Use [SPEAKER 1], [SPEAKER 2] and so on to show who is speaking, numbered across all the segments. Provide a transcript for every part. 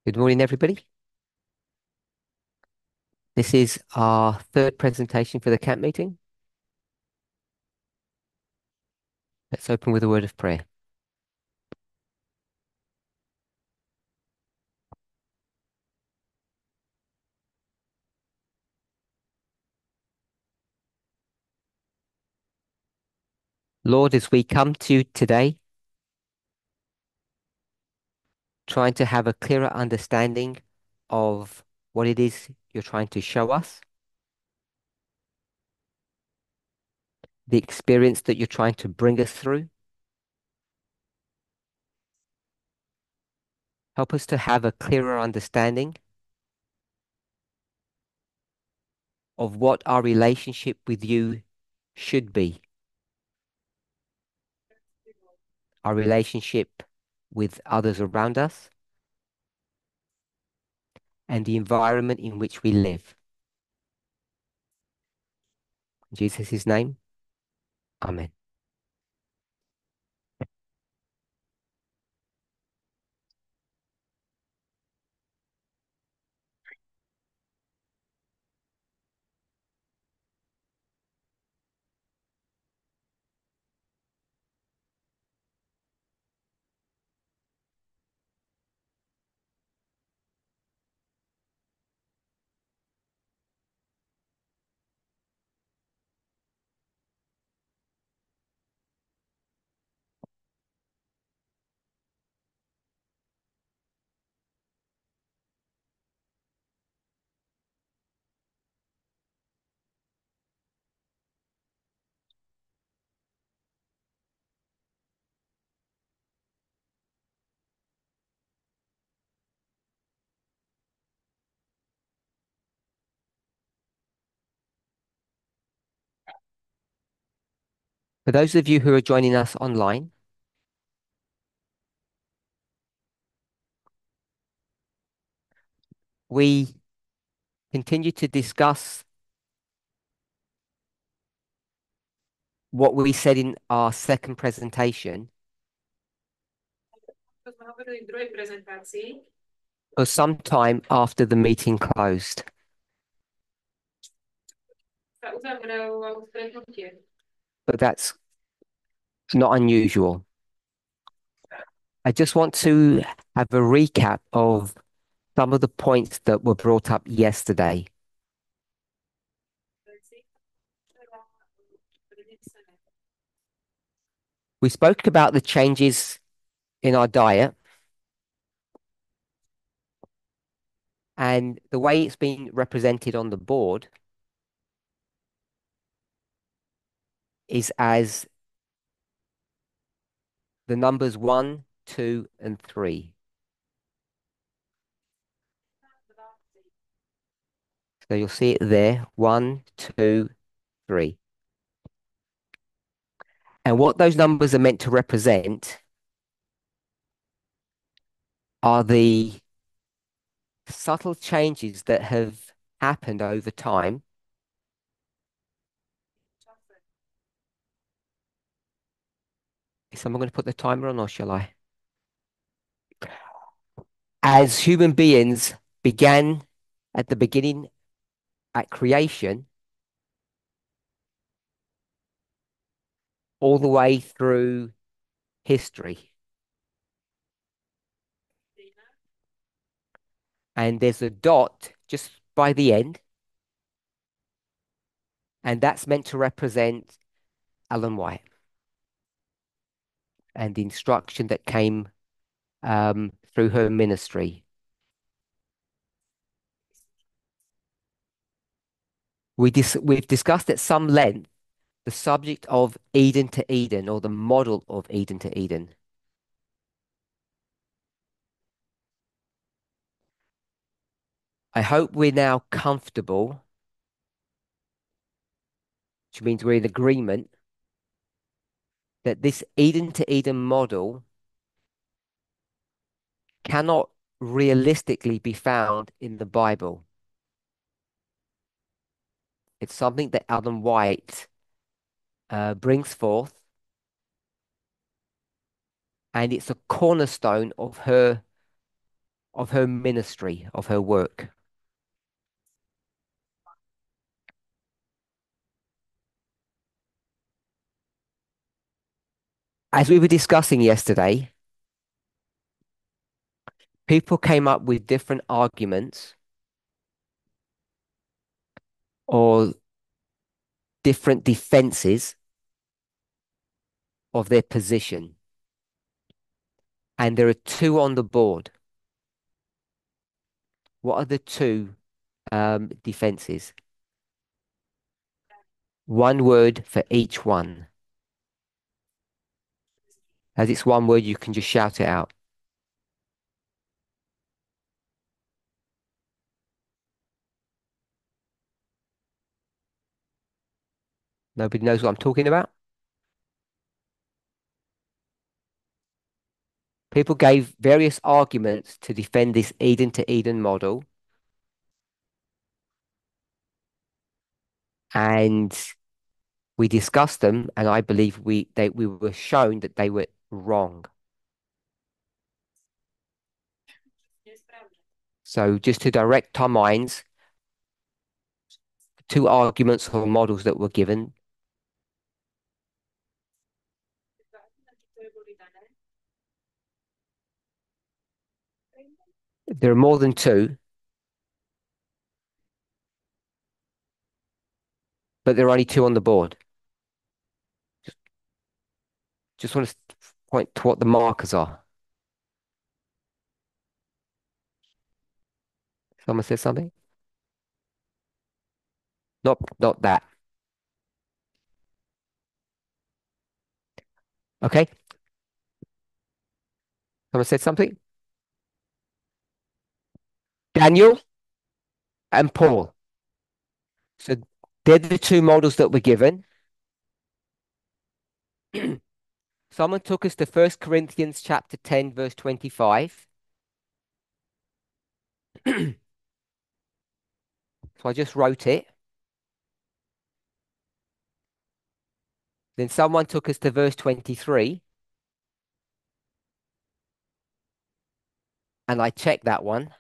[SPEAKER 1] Good morning, everybody. This is our third presentation for the camp meeting. Let's open with a word of prayer. Lord, as we come to you today, trying to have a clearer understanding of what it is you're trying to show us, the experience that you're trying to bring us through. Help us to have a clearer understanding of what our relationship with you should be, our relationship with others around us, and the environment in which we live. In Jesus' name, Amen. For those of you who are joining us online, we continue to discuss what we said in our second presentation or sometime after the meeting closed. But that's not unusual. I just want to have a recap of some of the points that were brought up yesterday. We spoke about the changes in our diet and the way it's been represented on the board is as the numbers 1, 2, and 3. So you'll see it there, 1, 2, 3. And what those numbers are meant to represent are the subtle changes that have happened over time. Is someone going to put the timer on, or shall I? As human beings began at the beginning at creation, all the way through history. And there's a dot just by the end, and that's meant to represent Ellen White and the instruction that came through her ministry. We've discussed at some length the subject of Eden to Eden, or the model of Eden to Eden. I hope we're now comfortable, which means we're in agreement, that this Eden to Eden model cannot realistically be found in the Bible. It's something that Ellen White brings forth, and it's a cornerstone of her of her ministry, of her work. As we were discussing yesterday, people came up with different arguments or different defenses of their position. And there are two on the board. What are the two defenses? One word for each one. As it's one word, you can just shout it out. Nobody knows what I'm talking about? People gave various arguments to defend this Eden to Eden model, and we discussed them, and I believe we were shown that they were wrong. So just to direct our minds, two arguments or models that were given. There are more than two, but there are only two on the board. Just want to point to what the markers are. Someone said something? Not that. Okay. Someone said something? Daniel and Paul. So they're the two models that were given. Someone took us to 1 Corinthians chapter 10, verse 25. So I just wrote it. Then someone took us to verse 23. And I checked that one.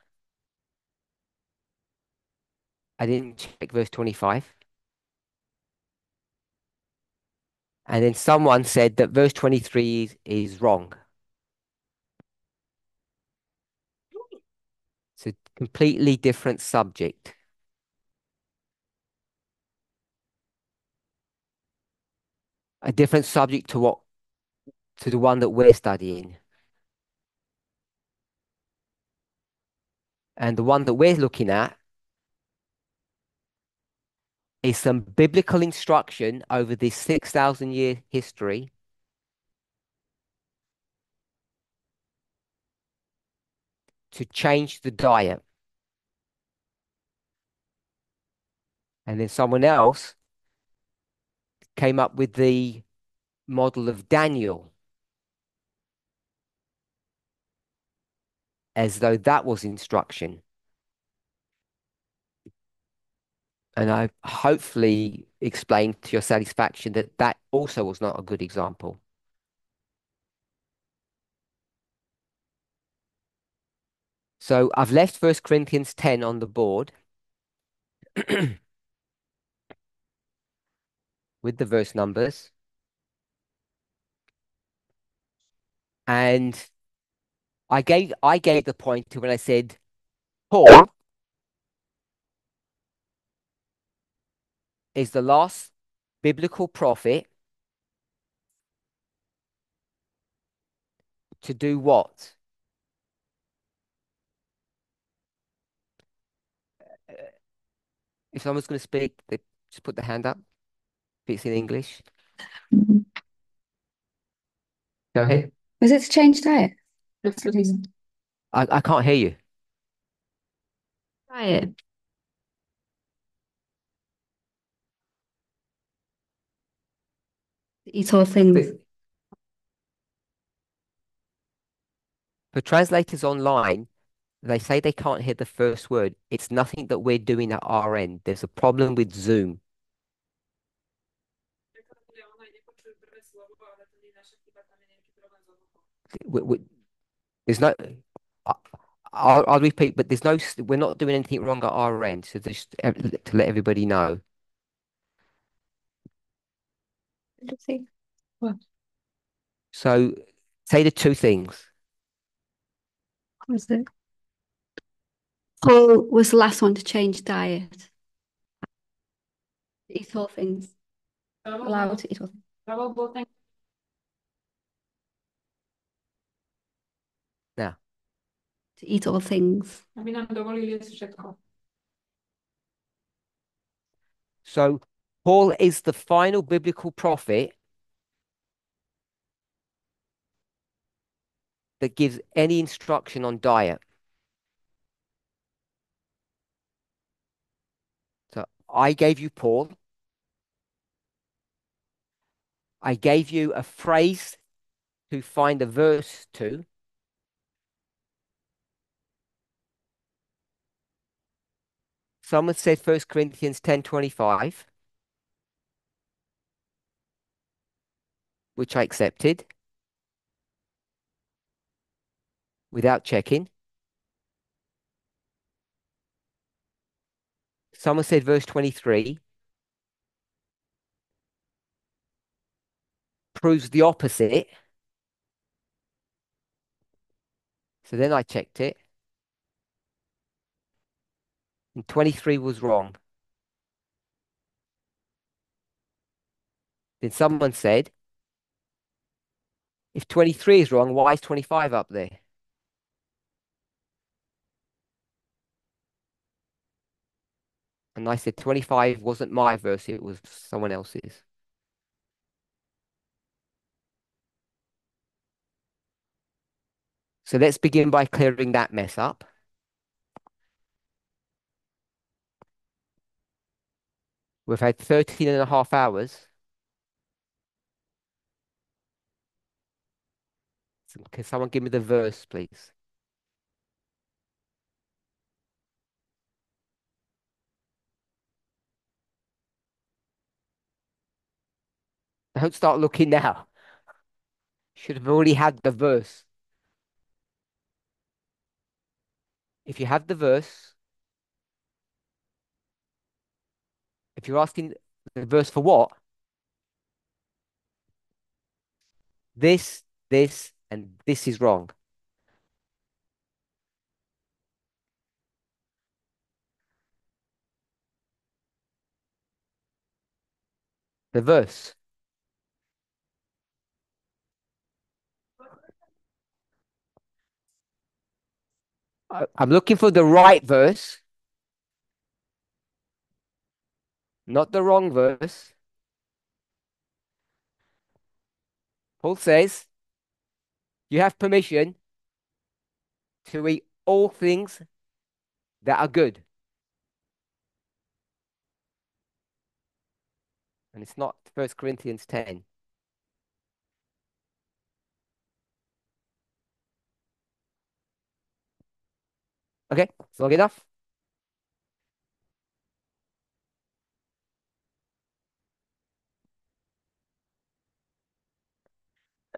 [SPEAKER 1] I didn't check verse 25. And then someone said that verse 23 is wrong. It's a completely different subject. A different subject to the one that we're studying. And the one that we're looking at is some biblical instruction over this 6,000-year history to change the diet. And then someone else came up with the model of Daniel as though that was instruction. And I hopefully explained to your satisfaction that that also was not a good example. So I've left 1 Corinthians 10 on the board with the verse numbers. And I gave the point to when I said Paul is the last biblical prophet to do what? If someone's going to speak, they just put the hand up. If it's in English.
[SPEAKER 2] Mhm.
[SPEAKER 1] Go ahead.
[SPEAKER 2] Was it to change diet? That's the reason.
[SPEAKER 1] I can't hear you.
[SPEAKER 2] Diet. Eat all things.
[SPEAKER 1] For translators online, they say they can't hear the first word. It's nothing that we're doing at our end. There's a problem with Zoom. We- we- there's no. I, I'll repeat, but we're not doing anything wrong at our end. So just to let everybody know.
[SPEAKER 2] Let's see. What
[SPEAKER 1] So say the two things.
[SPEAKER 2] was it? Paul was the last one to change diet. Eat all things. Allowed to eat all things.
[SPEAKER 1] Now,
[SPEAKER 2] To eat all things.
[SPEAKER 1] so Paul is the final biblical prophet that gives any instruction on diet. So I gave you Paul. I gave you a phrase to find a verse to. Someone said 1 Corinthians 10:25, which I accepted without checking. Someone said verse 23 proves the opposite. So then I checked it, and 23 was wrong. Then someone said, if 23 is wrong, why is 25 up there? And I said 25 wasn't my verse, it was someone else's. So let's begin by clearing that mess up. We've had 13 and a half hours. Can someone give me the verse, please? Don't start looking now. Should have already had the verse. If you have the verse, if you're asking the verse for what? And this is wrong. The verse. I'm looking for the right verse, not the wrong verse. Paul says, you have permission to eat all things that are good. And it's not 1 Corinthians 10. Okay, it's long enough.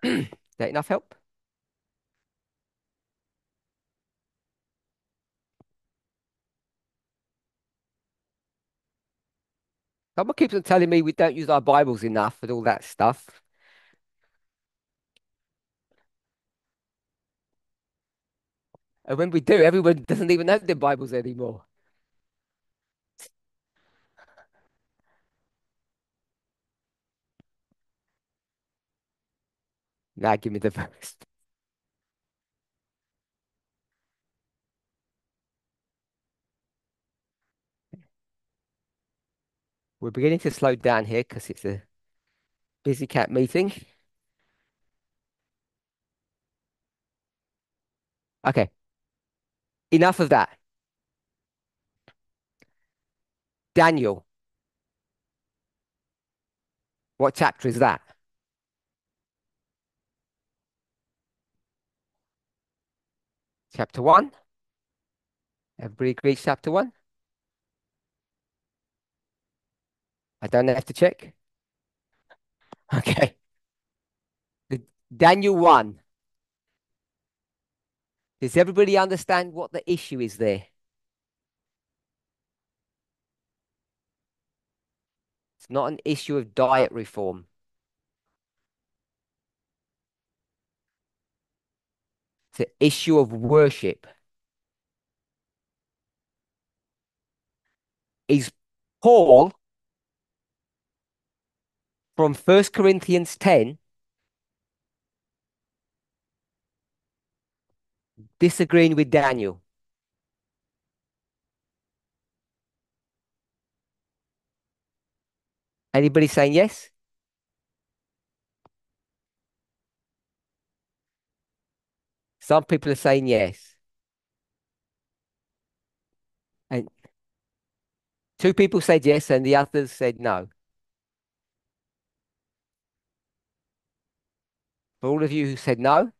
[SPEAKER 1] Is that enough help? Someone keeps on telling me we don't use our Bibles enough and all that stuff. And when we do, everyone doesn't even have their Bibles anymore. Now give me the verse. We're beginning to slow down here because it's a busy cat meeting. Okay, enough of that. Daniel, what chapter is that? Chapter 1? Everybody agrees chapter 1? I don't have to check. Okay. Daniel 1. Does everybody understand what the issue is there? It's not an issue of diet reform. It's an issue of worship. Is Paul from 1 Corinthians 10 disagreeing with Daniel? Anybody saying yes? Some people are saying yes. And two people said yes and the others said no. For all of you who said no,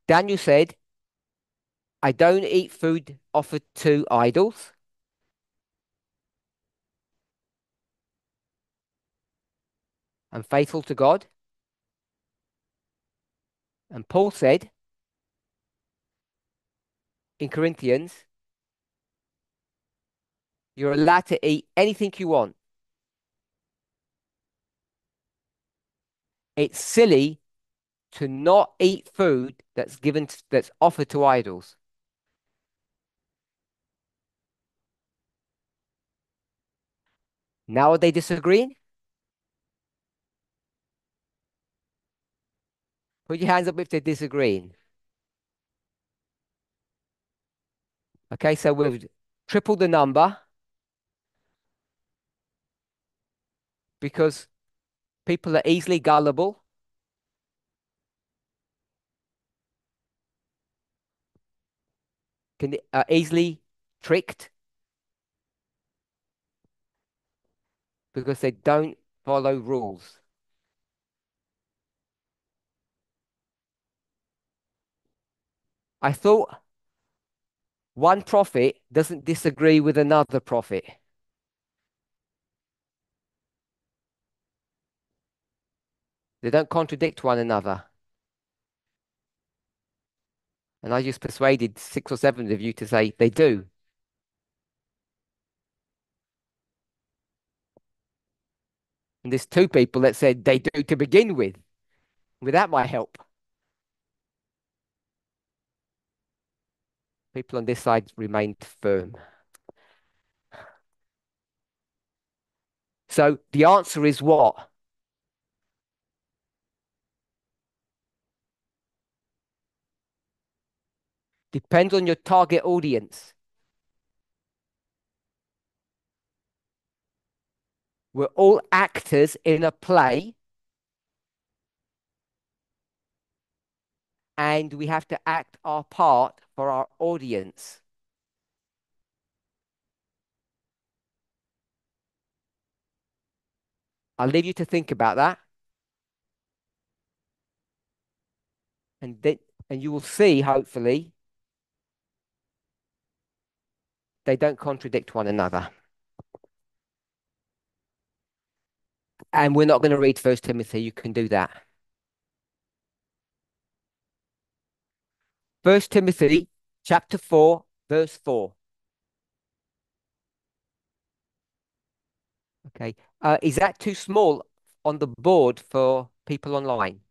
[SPEAKER 1] Daniel said, I don't eat food offered to idols. I'm faithful to God. And Paul said in Corinthians, you're allowed to eat anything you want. It's silly to not eat food that's offered to idols. Now are they disagreeing? Put your hands up if they're disagreeing. Okay, so we've tripled the number because people are easily gullible, are easily tricked because they don't follow rules. I thought one prophet doesn't disagree with another prophet. They don't contradict one another. And I just persuaded 6 or 7 of you to say they do. And there's 2 people that said they do to begin with, without my help. People on this side remained firm. So the answer is what? Depends on your target audience. We're all actors in a play, and we have to act our part for our audience. I'll leave you to think about that. And you will see, hopefully, they don't contradict one another. And we're not going to read 1 Timothy. You can do that. 1 Timothy chapter 4, verse 4. Okay. Is that too small on the board for people online?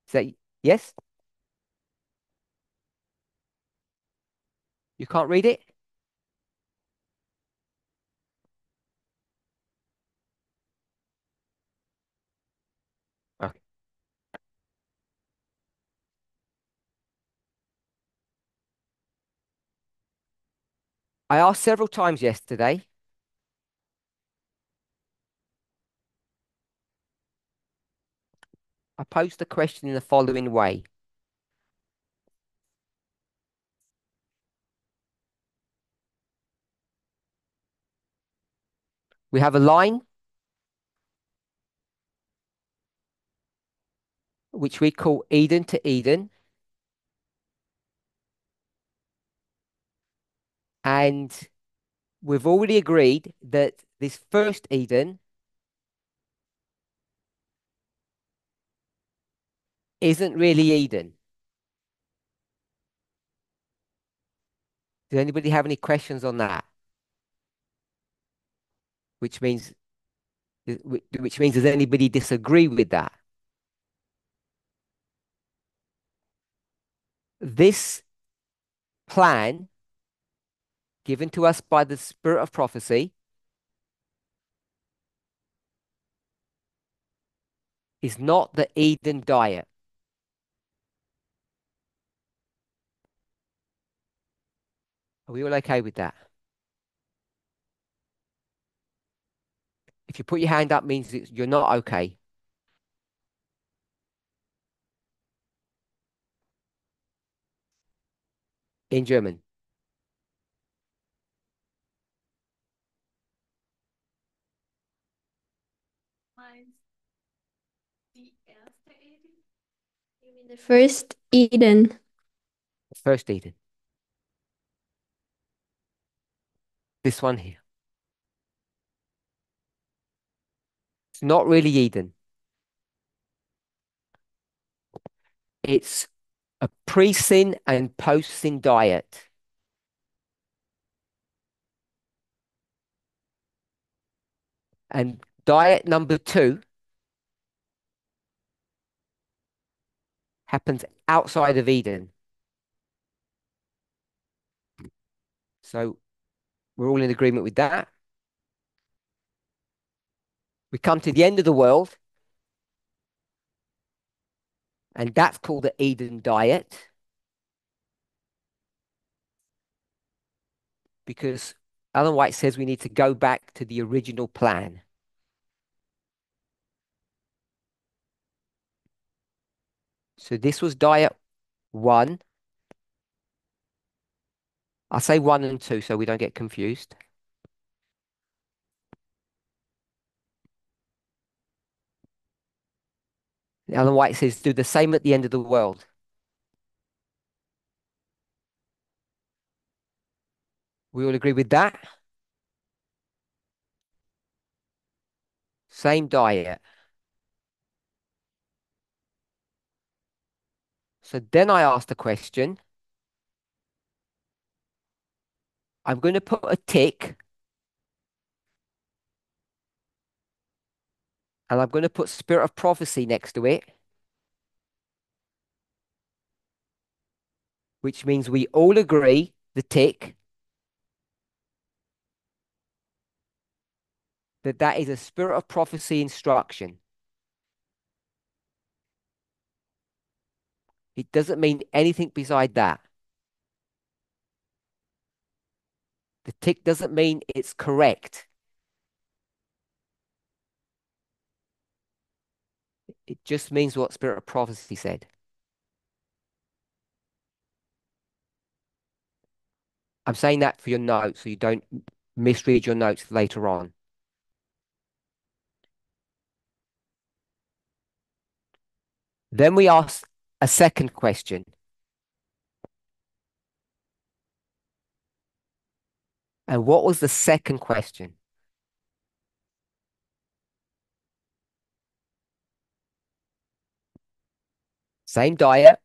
[SPEAKER 1] Is that yes? You can't read it? Okay. I asked several times yesterday. I posed the question in the following way. We have a line which we call Eden to Eden. And we've already agreed that this first Eden isn't really Eden. Does anybody have any questions on that? Which means, does anybody disagree with that? This plan given to us by the spirit of prophecy is not the Eden diet. Are we all okay with that? If you put your hand up, means you're not okay. In German.
[SPEAKER 2] You mean the first Eden?
[SPEAKER 1] First Eden. This one here. It's not really Eden. It's a pre-sin and post-sin diet. And diet number 2 happens outside of Eden. So we're all in agreement with that. We come to the end of the world, and that's called the Eden diet, because Ellen White says we need to go back to the original plan. So this was diet 1. I say 1 and 2 so we don't get confused. Ellen White says do the same at the end of the world. We all agree with that? Same diet. So then I asked the question. I'm going to put a tick, and I'm going to put spirit of prophecy next to it, which means we all agree, the tick, that that is a spirit of prophecy instruction. It doesn't mean anything beside that. The tick doesn't mean it's correct. It just means what spirit of prophecy said. I'm saying that for your notes so you don't misread your notes later on. Then we asked a second question. And what was the second question? Same diet.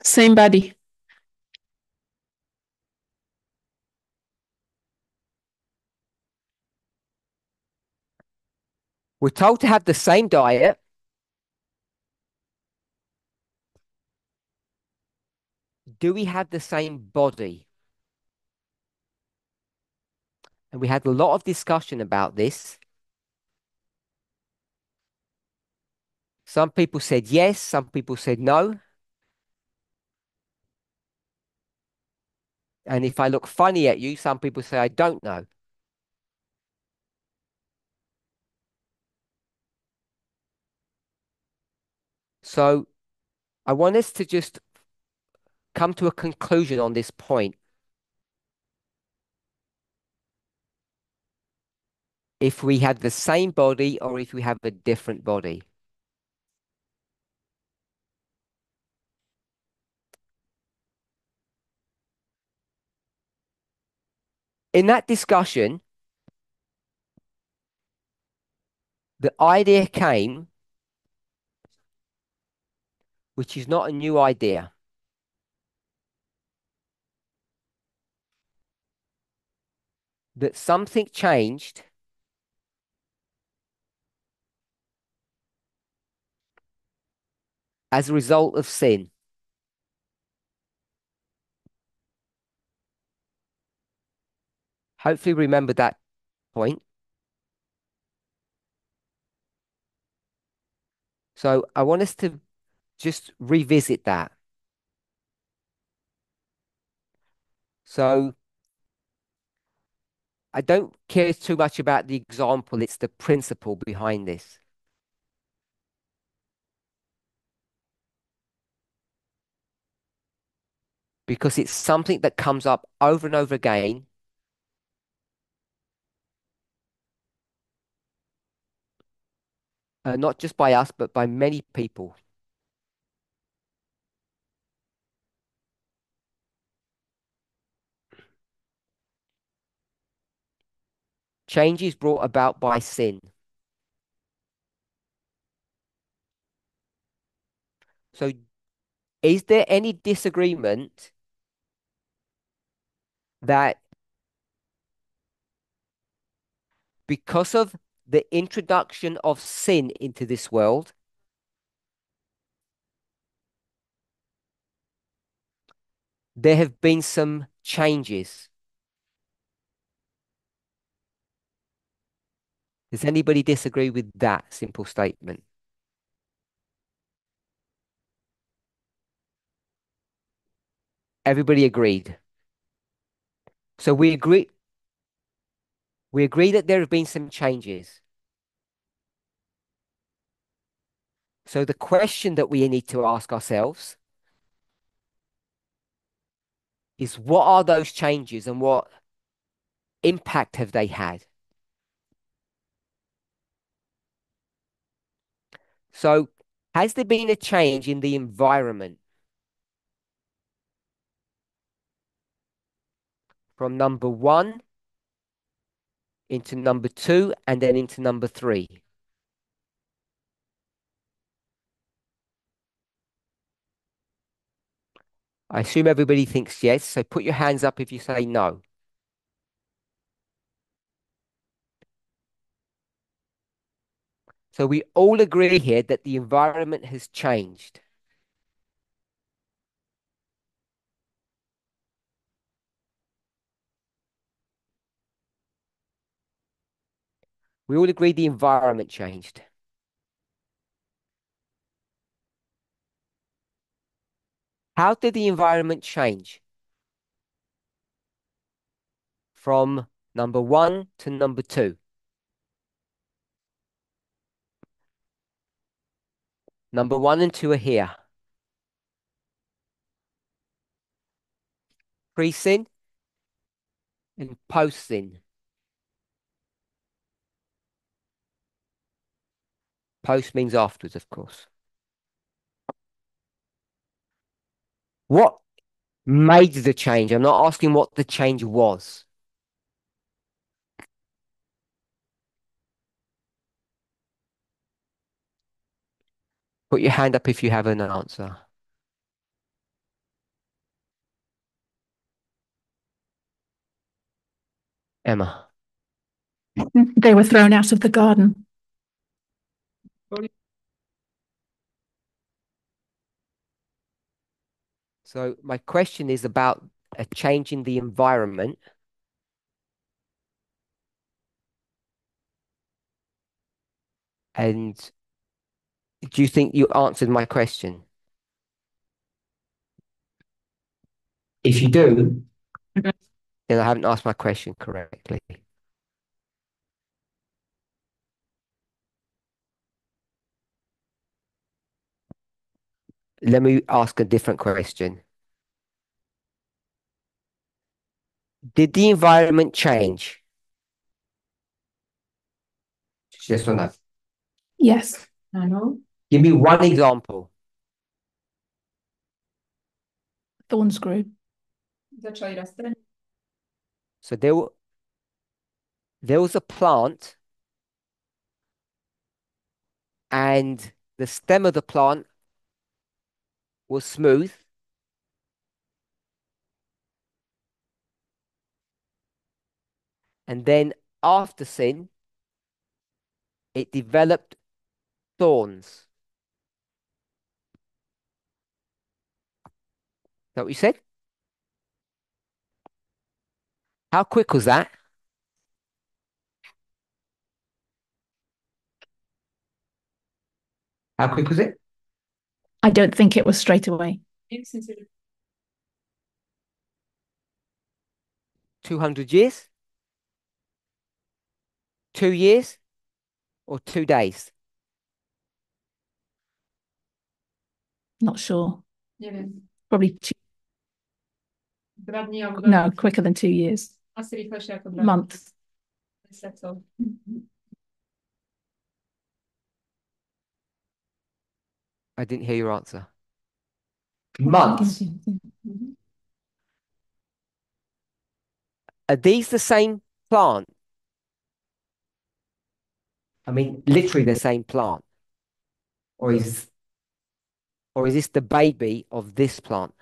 [SPEAKER 3] Same body.
[SPEAKER 1] We're told to have the same diet. Do we have the same body? And we had a lot of discussion about this. Some people said yes, some people said no. And if I look funny at you, some people say I don't know. So I want us to just come to a conclusion on this point. if we have the same body or if we have a different body. In that discussion, the idea came, which is not a new idea, that something changed as a result of sin. Hopefully, remember that point. So, I want us to just revisit that. So, I don't care too much about the example, it's the principle behind this. Because it's something that comes up over and over again. Not just by us, but by many people. Change is brought about by sin. So, is there any disagreement that because of the introduction of sin into this world, there have been some changes? Does anybody disagree with that simple statement? Everybody agreed. So we agree that there have been some changes. So the question that we need to ask ourselves is, what are those changes and what impact have they had? So has there been a change in the environment from number one into number two and then into number three? I assume everybody thinks yes. So put your hands up if you say no. So we all agree here that the environment has changed. We all agree the environment changed. How did the environment change from number one to number two? Number one and two are here. Pre-sin and post-sin. Post means afterwards, of course. What made the change? I'm not asking what the change was. Put your hand up if you have an answer. Emma.
[SPEAKER 2] They were thrown out of the garden.
[SPEAKER 1] So my question is about a change in the environment. And do you think you answered my question? If you do, then I haven't asked my question correctly. Let me ask a different question. Did the environment change Yes or no?
[SPEAKER 2] Yes.
[SPEAKER 1] Give me one example.
[SPEAKER 2] Thorns grew.
[SPEAKER 1] So there was a plant, and the stem of the plant was smooth, and then after sin, it developed thorns. Is that what you said? How quick was that? How quick was it?
[SPEAKER 2] I don't think it was straight away.
[SPEAKER 1] 200 years? 2 years? Or 2 days?
[SPEAKER 2] Not sure. Probably no, quicker than 2 years. Months.
[SPEAKER 1] I didn't hear your answer. Months. Are these the same plant? I mean, literally the same plant. Or is this the baby of this plant?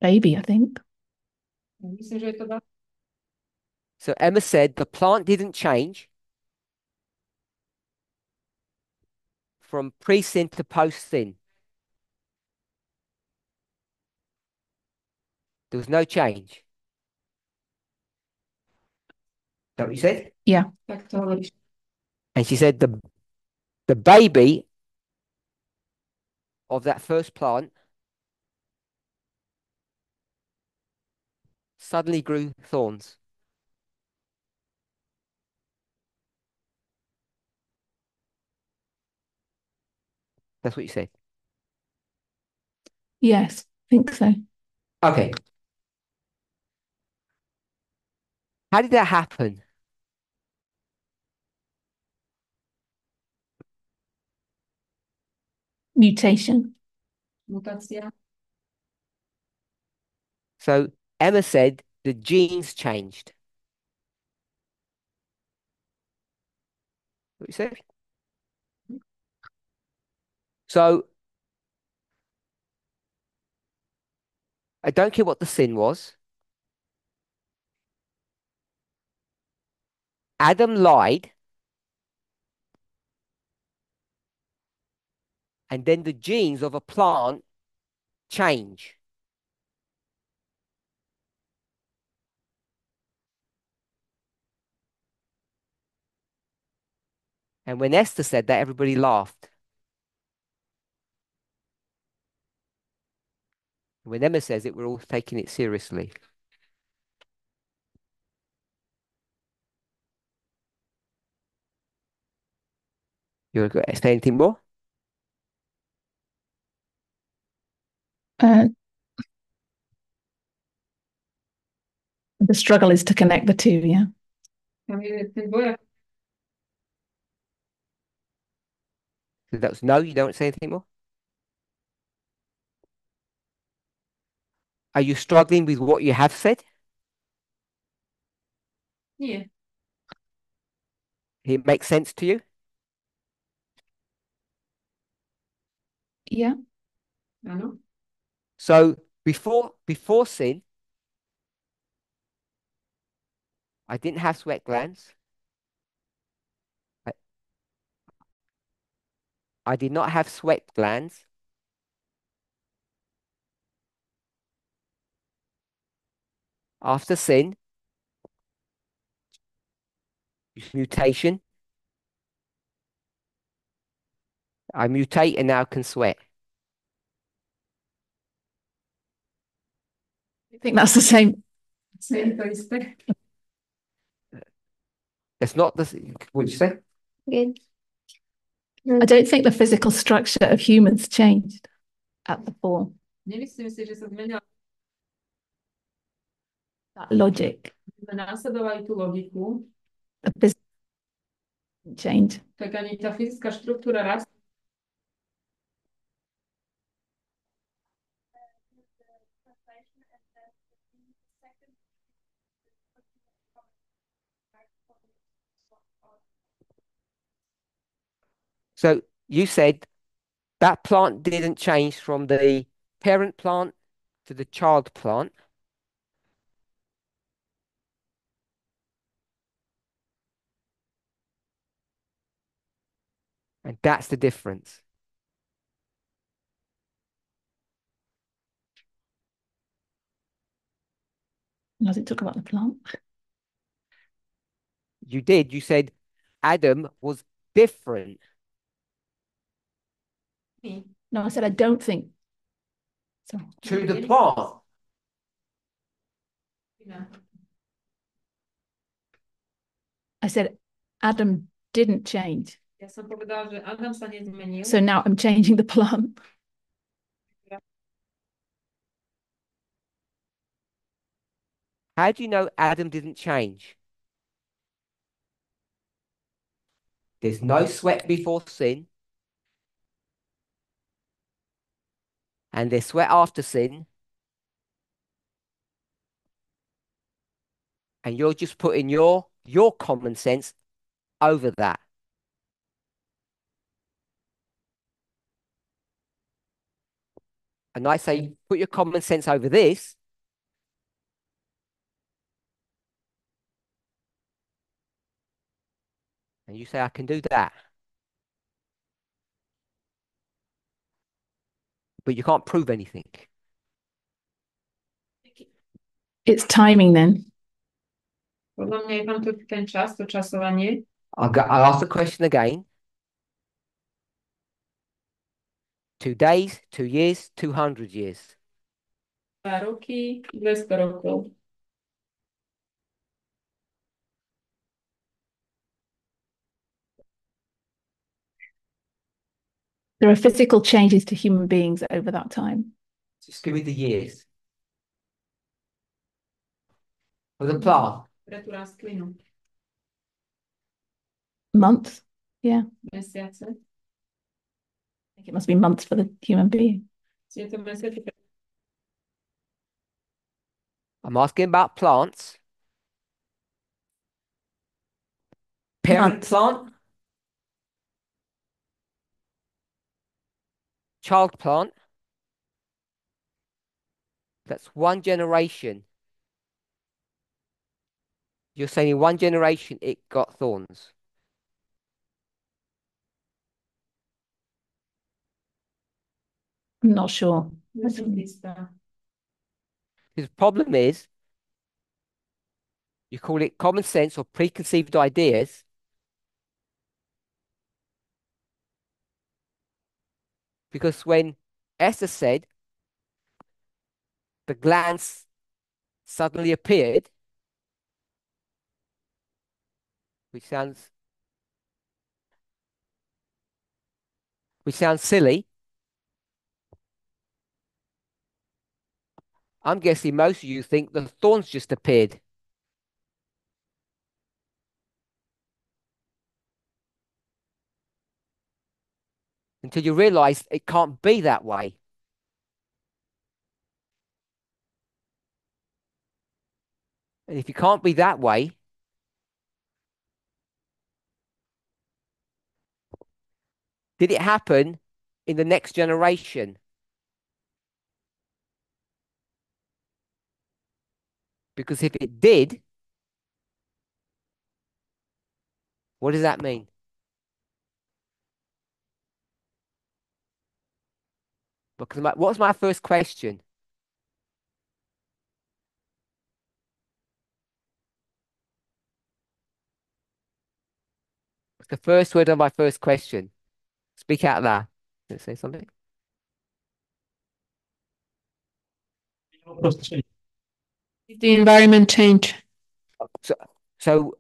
[SPEAKER 2] Baby, I think.
[SPEAKER 1] So Emma said the plant didn't change from pre-sin to post-sin. There was no change. Is that what you said?
[SPEAKER 2] Yeah.
[SPEAKER 1] And she said the baby of that first plant suddenly grew thorns. That's what you said.
[SPEAKER 2] Yes, I think so.
[SPEAKER 1] Okay. How did that happen?
[SPEAKER 2] Mutation.
[SPEAKER 1] So Emma said the genes changed. What you said? So I don't care what the sin was. Adam lied, and then the genes of a plant change. And when Esther said that, everybody laughed. When Emma says it, we're all taking it seriously. You going to say anything more?
[SPEAKER 2] Uh, the struggle is to connect the two, yeah.
[SPEAKER 1] So that was no, you don't say anything more? Are you struggling with what you have said? It makes sense to you?
[SPEAKER 2] Yeah.
[SPEAKER 1] So before sin, I didn't have sweat glands. I, I did not have sweat glands. After sin, mutation. I mutate and now can sweat.
[SPEAKER 2] I think that's the same.
[SPEAKER 1] It's not the. What'd you say?
[SPEAKER 2] Good. I don't think the physical structure of humans changed at the fall. Nemyslím si, že sa zmenila. That logic. Následovali tú logiku. The physics change. Tak ani tá fyzická štruktúra rastu.
[SPEAKER 1] So you said that plant didn't change from the parent plant to the child plant. And that's the difference.
[SPEAKER 2] Does it talk about the plant?
[SPEAKER 1] You did. You said Adam was different.
[SPEAKER 2] No, I said I don't think so.
[SPEAKER 1] To the plant.
[SPEAKER 2] I said Adam didn't change. Ja som povedala, že Adam sa nezmenil. So now I'm changing the plant.
[SPEAKER 1] How do you know Adam didn't change? There's no sweat before sin, and there's sweat after sin, and you're just putting your common sense over that. And I say, put your common sense over this. And you say, I can do that. But you can't prove anything.
[SPEAKER 2] It's timing then. Podľa mňa je tam ten čas, to časovanie.
[SPEAKER 1] I'll ask the question again. 2 days, 2 years, 200 years.
[SPEAKER 2] 2 roky, 200 rokov. There are physical changes to human beings over that time.
[SPEAKER 1] Just give me the years. For the plant.
[SPEAKER 2] Pre tú rastlinu. Months, yeah. Mesiace. I think it must be months for the human being.
[SPEAKER 1] I'm asking about plants. Parent plant. Child plant. That's one generation. You're saying in one generation it got thorns.
[SPEAKER 2] I'm not sure.
[SPEAKER 1] The problem is, you call it common sense or preconceived ideas. Because when Esther said the glands suddenly appeared, which sounds silly. I'm guessing most of you think the thorns just appeared. Until you realize it can't be that way. And if you can't be that way, did it happen in the next generation? Because if it did, what does that mean? Because what's my first question? What's the first word of my first question? Speak out loud. Let's say something.
[SPEAKER 2] The environment change.
[SPEAKER 1] So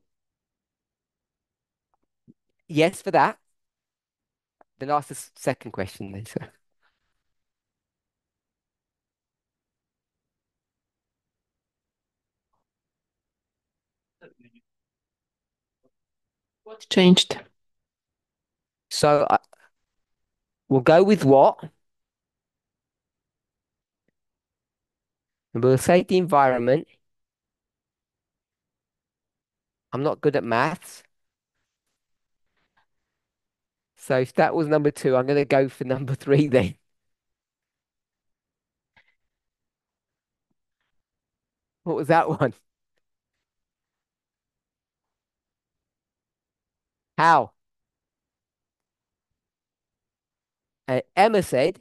[SPEAKER 1] yes for that. Then ask the second question then. So.
[SPEAKER 2] What changed?
[SPEAKER 1] So we'll go with what? And we'll say the environment. I'm not good at maths. So if that was number two, I'm going to go for number three then. What was that one? How? Emma said,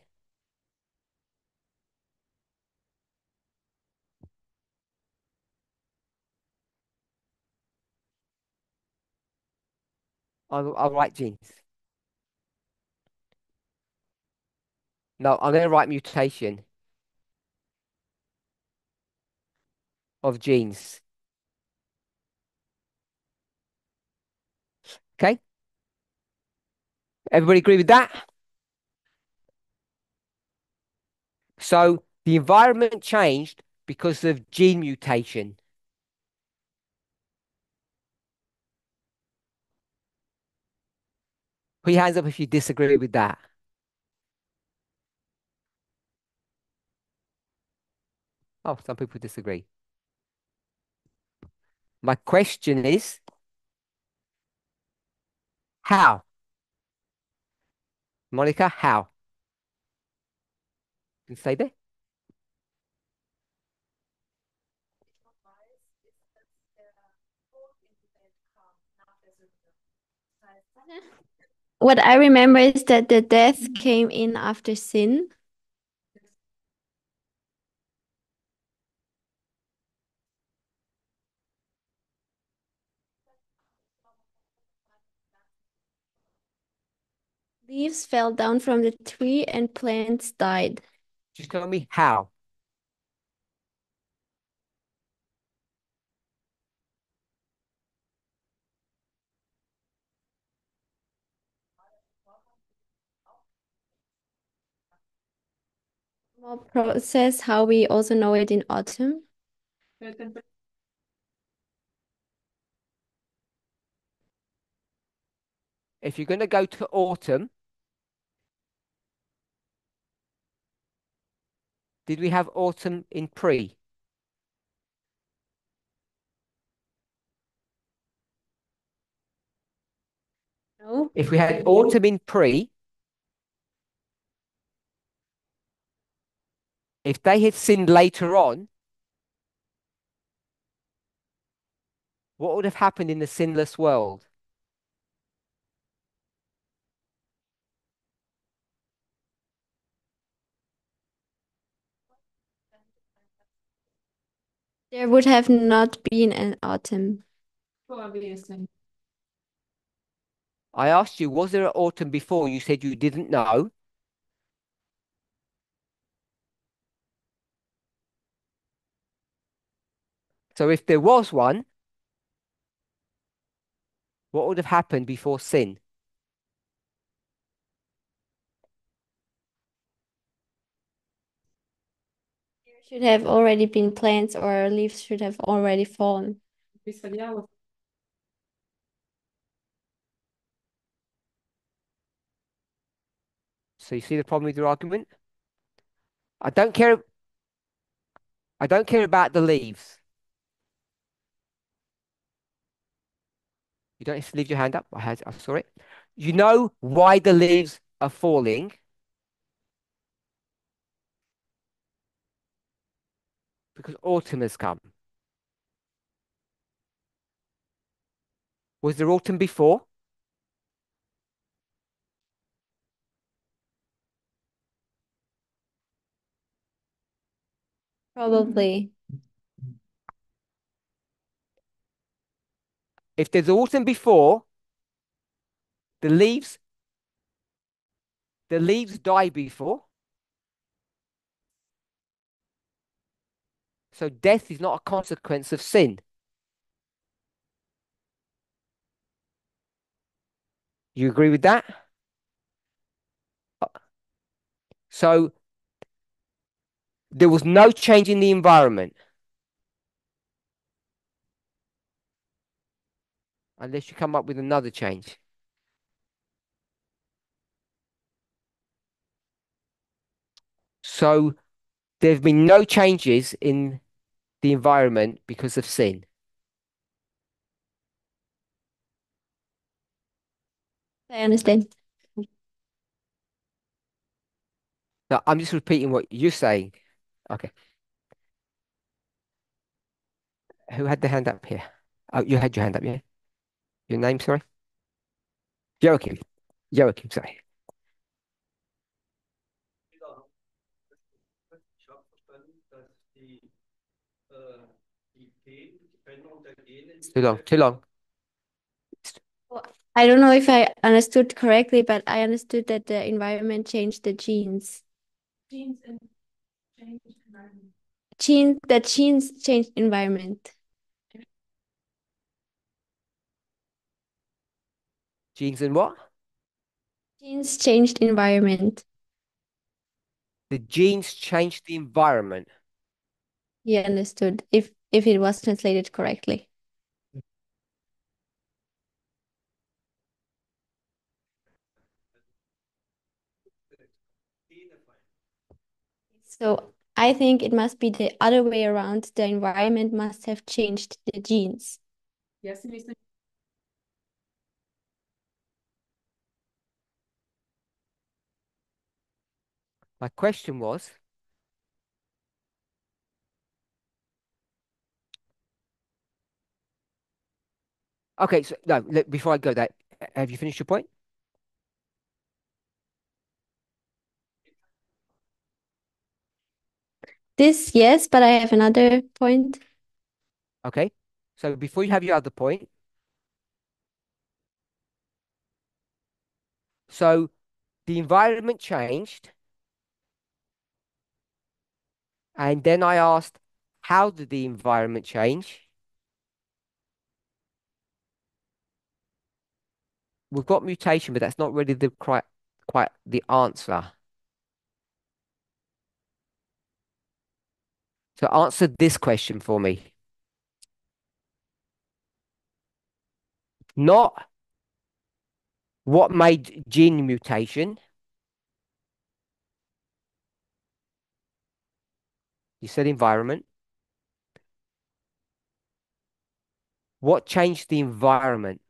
[SPEAKER 1] I'll write genes. No, I'm going to write mutation of genes. Okay? Everybody agree with that? So the environment changed because of gene mutation. Put your hands up if you disagree with that. Oh, some people disagree. My question is, how? Monica, how? You can say that.
[SPEAKER 3] What I remember is that the death came in after sin. Leaves fell down from the tree and plants died.
[SPEAKER 1] Just tell me how.
[SPEAKER 3] More process, how we also know it in autumn.
[SPEAKER 1] If you're going to go to autumn, did we have autumn in pre?
[SPEAKER 3] No.
[SPEAKER 1] If we had autumn in pre, if they had sinned later on, what would have happened in the sinless world?
[SPEAKER 3] There would have not been an autumn.
[SPEAKER 2] Obviously.
[SPEAKER 1] I asked you, was there an autumn before? You said you didn't know. So if there was one, what would have happened before sin?
[SPEAKER 3] There should have already been plants or leaves should have already fallen.
[SPEAKER 1] So you see the problem with your argument? I don't care. I don't care about the leaves. You don't have to leave your hand up. I saw it. You know why the leaves are falling? Because autumn has come. Was there autumn before?
[SPEAKER 3] Probably.
[SPEAKER 1] If there's autumn before, the leaves the leaves die before. So death is not a consequence of sin. You agree with that? So there was no change in the environment. unless you come up with another change. So there have been no changes in the environment because of sin.
[SPEAKER 3] I understand.
[SPEAKER 1] Now, I'm just repeating what you're saying. Okay. Who had the hand up here? Oh, you had your hand up, yeah? Your name, sorry? Joachim. Joachim, sorry.
[SPEAKER 4] Ich habe verstanden, dass die die Trennung der Gene
[SPEAKER 1] It's too long, too long.
[SPEAKER 3] Well, I don't know if I understood correctly, but I understood that the environment changed the genes.
[SPEAKER 2] Genes and change environment.
[SPEAKER 3] The genes changed environment.
[SPEAKER 1] Genes and what?
[SPEAKER 3] Genes changed environment.
[SPEAKER 1] The genes change the environment.
[SPEAKER 3] Yeah, understood. If it was translated correctly. So I think it must be the other way around. The environment must have changed the genes.
[SPEAKER 2] Yes, Mr.
[SPEAKER 1] My question was, okay, so no, before I go that, have you finished your point?
[SPEAKER 3] This, yes, but I have another point.
[SPEAKER 1] Okay. So before you have your other point, so the environment changed, and then I asked, how did the environment change? We've got mutation, but that's not really the quite the answer. So answer this question for me. Not what made gene mutation. You said environment. What changed the environment?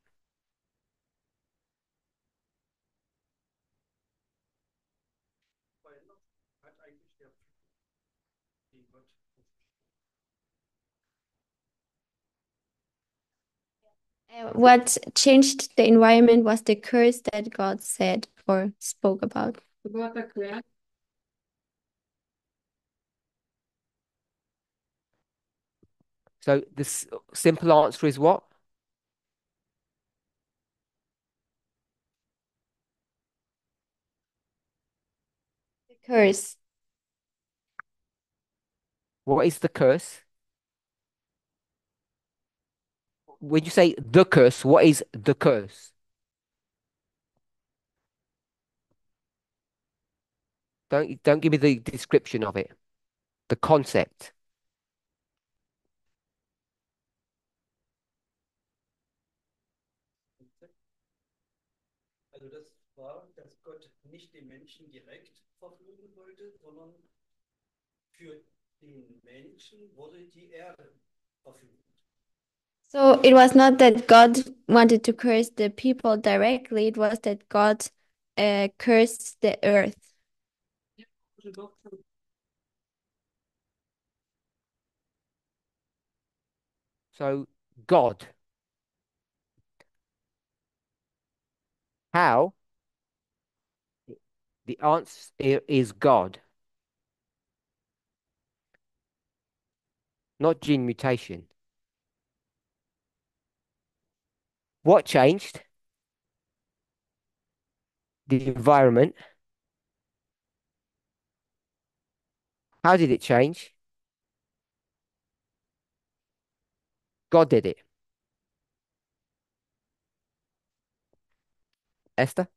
[SPEAKER 4] hat eigentlich die Gott.
[SPEAKER 3] What changed the environment was the curse that God said or spoke about.
[SPEAKER 2] Gott erklärt,
[SPEAKER 1] So the simple answer is what?
[SPEAKER 3] The curse.
[SPEAKER 1] What is the curse? When you say the curse, what is the curse? Don't give me the description of it. The concept.
[SPEAKER 4] Also das war, dass Gott nicht den Menschen direkt verfluchen wollte, sondern für den Menschen wurde die Erde verflucht.
[SPEAKER 3] So it was not that God wanted to curse the people directly, it was that God cursed the earth.
[SPEAKER 1] So God. How? The answer is God, not gene mutation. What changed? The environment. How did it change? God did it. Esther?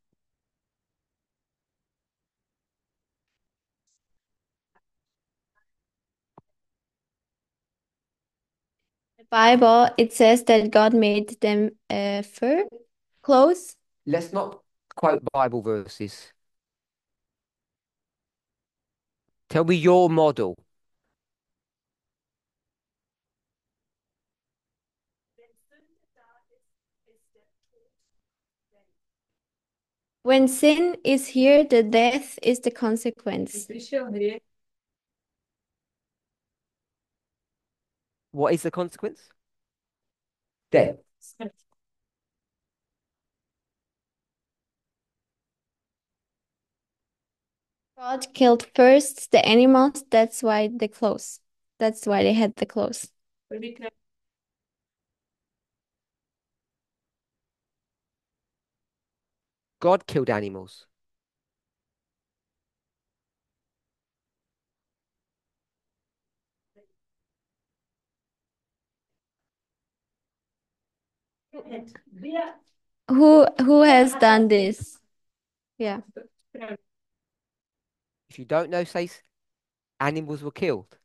[SPEAKER 3] Bible, it says that God made them fur clothes.
[SPEAKER 1] Let's not quote Bible verses. Tell me your model.
[SPEAKER 3] When sin is here, the death is the consequence.
[SPEAKER 1] What is the consequence? Death.
[SPEAKER 3] God killed first the animals, that's why the clothes. That's why they had the clothes.
[SPEAKER 1] God killed animals.
[SPEAKER 3] Who has done this? Yeah.
[SPEAKER 1] If you don't know, say animals were killed.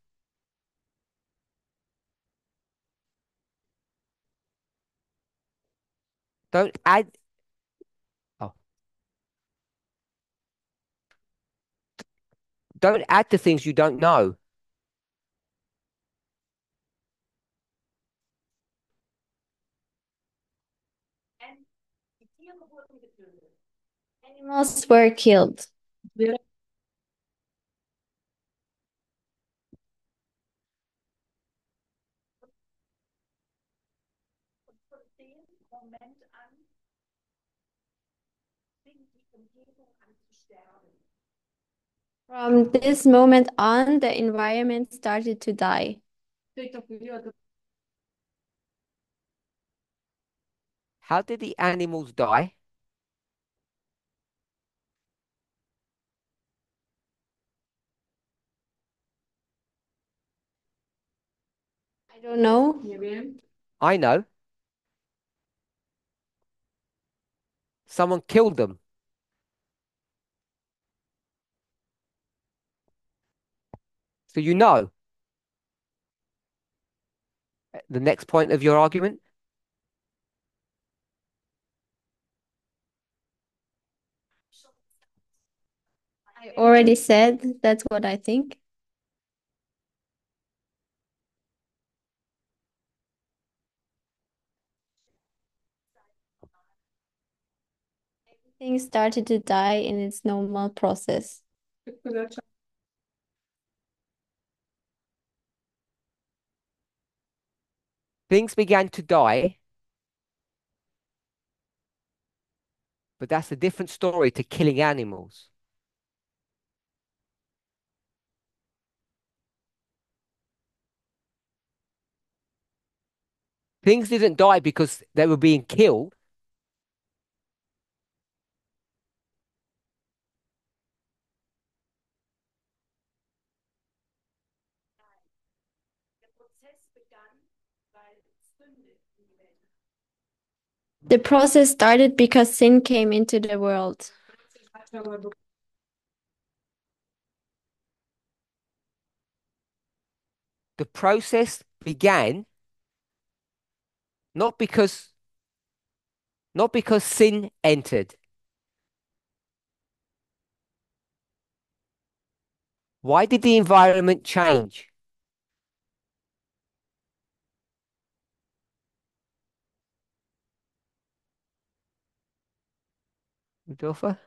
[SPEAKER 1] Don't add. Oh, don't add to things you don't know.
[SPEAKER 3] Animals were killed. From this moment on, the environment started to die.
[SPEAKER 1] How did the animals die?
[SPEAKER 3] I don't know.
[SPEAKER 1] I know. Someone killed them. So you know. The next point of your argument?
[SPEAKER 3] I already said that's what I think. Everything started to die in its normal process.
[SPEAKER 1] Things began to die, but that's a different story to killing animals. Things didn't die because they were being killed.
[SPEAKER 3] The process started because sin came into the world.
[SPEAKER 1] The process began not because sin entered. Why did the environment change? Rudolphe?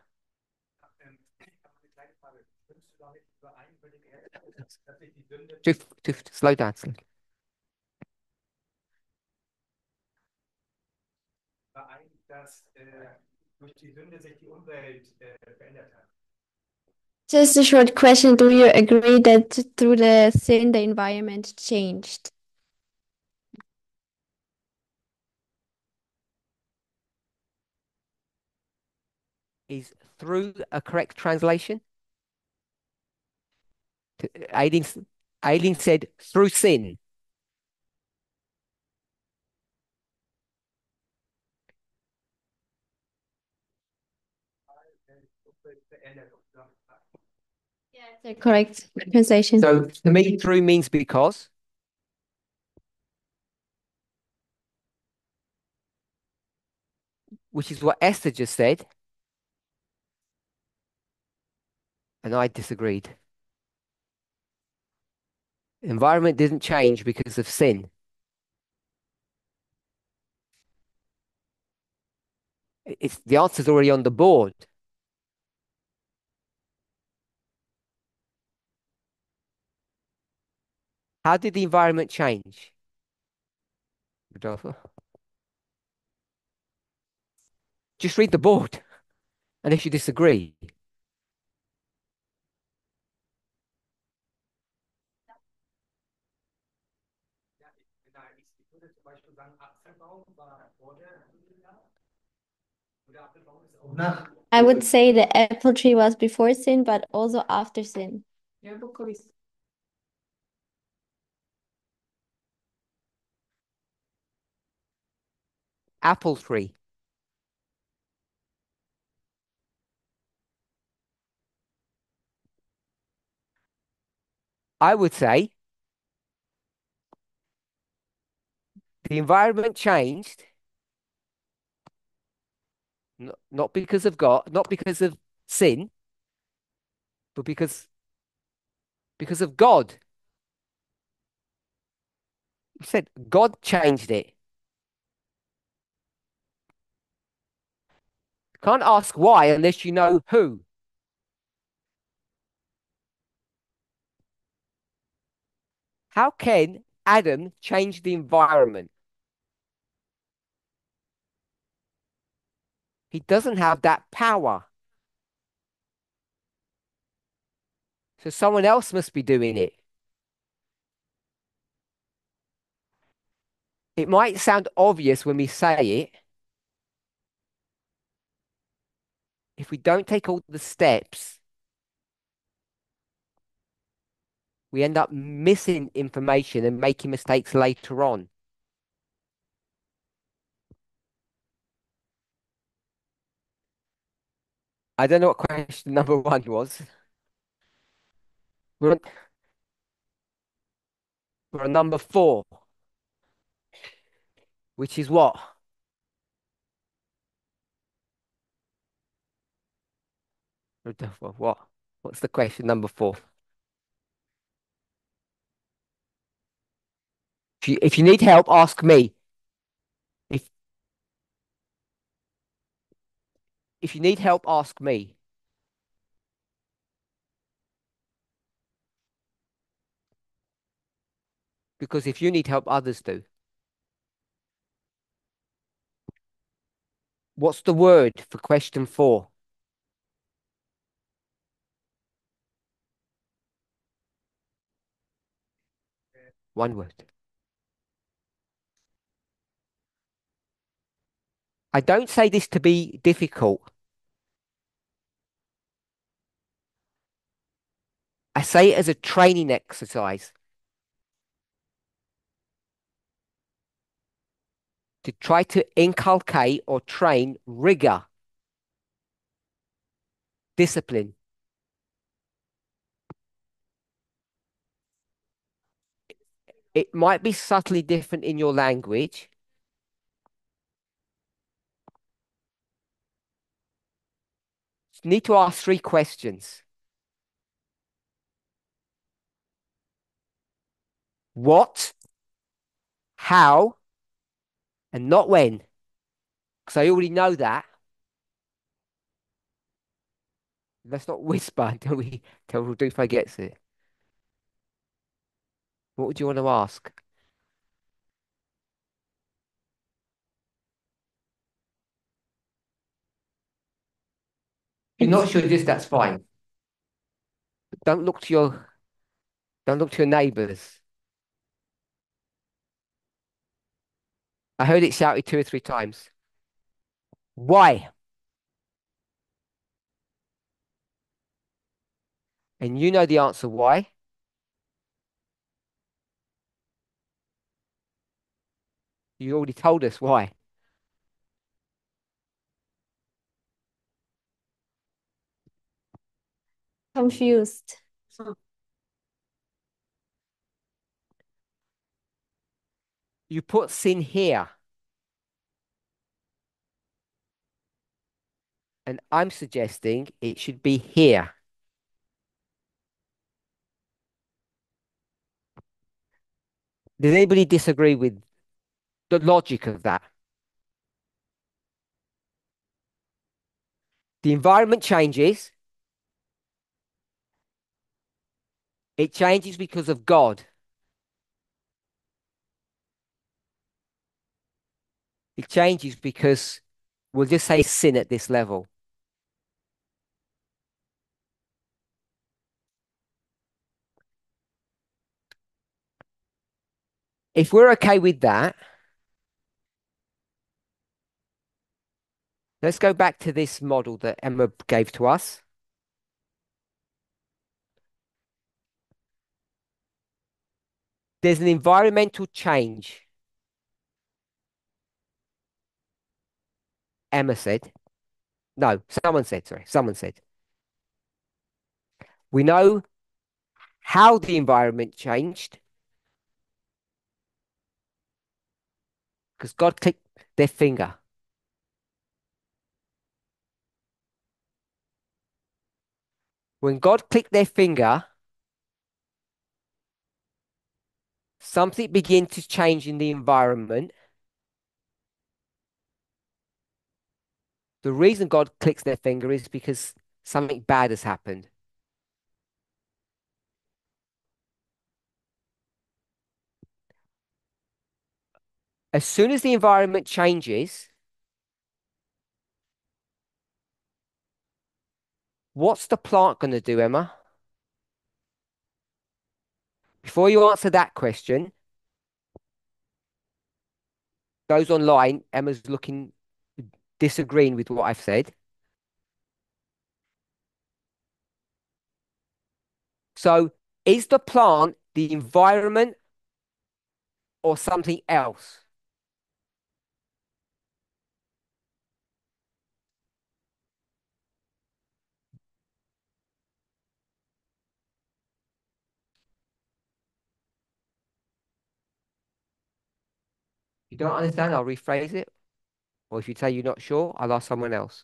[SPEAKER 1] Slow down.
[SPEAKER 3] Just a short question. Do you agree that through the sin, the environment changed?
[SPEAKER 1] Is through a correct translation? Aileen, Aileen said through sin.
[SPEAKER 3] Yeah, it's the correct translation.
[SPEAKER 1] So to me, through means because. which is what Esther just said, and I disagreed. Environment didn't change because of sin. It's the answer's already on the board. How did the environment change, Rodolfo? Just read the board, unless you disagree.
[SPEAKER 3] I would say the apple tree was before sin, but also after sin.
[SPEAKER 2] Jablkovi.
[SPEAKER 1] Apple tree. I would say the environment changed, not because of God, not because of sin, but because of God. You said God changed it. Can't ask why unless you know who. How can Adam change the environment? He doesn't have that power. So someone else must be doing it. It might sound obvious when we say it. If we don't take all the steps, we end up missing information and making mistakes later on. I don't know what question number one was. We're on, we're on number four, which is what? What? What's the question number four? If you need help, ask me. If if you need help, ask me. Because if you need help, others do. What's the word for question four? One word. I don't say this to be difficult. I say it as a training exercise to try to inculcate or train rigor, discipline. It might be subtly different in your language. You need to ask three questions. What, how, and not when. Because I already know that. Let's not whisper until Rodolfo gets it. What would you want to ask? If you're not sure this, that's fine. But don't look to your neighbours. I heard it shouted two or three times. Why? And you know the answer why. You already told us why.
[SPEAKER 3] Confused.
[SPEAKER 1] You put sin here. And I'm suggesting it should be here. Does anybody disagree with the logic of that? The environment changes. It changes because of God. It changes because we'll just say sin at this level. If we're okay with that, let's go back to this model that Emma gave to us. There's an environmental change, Emma said. No, someone said, sorry, someone said. We know how the environment changed because God clicked their finger. When God clicked their finger, something began to change in the environment. The reason God clicks their finger is because something bad has happened. As soon as the environment changes, what's the plant going to do, Emma? Before you answer that question, those online, Emma's looking, disagreeing with what I've said. So is the plant the environment or something else? You don't understand, I'll rephrase it. Or if you say you're not sure, I'll ask someone else.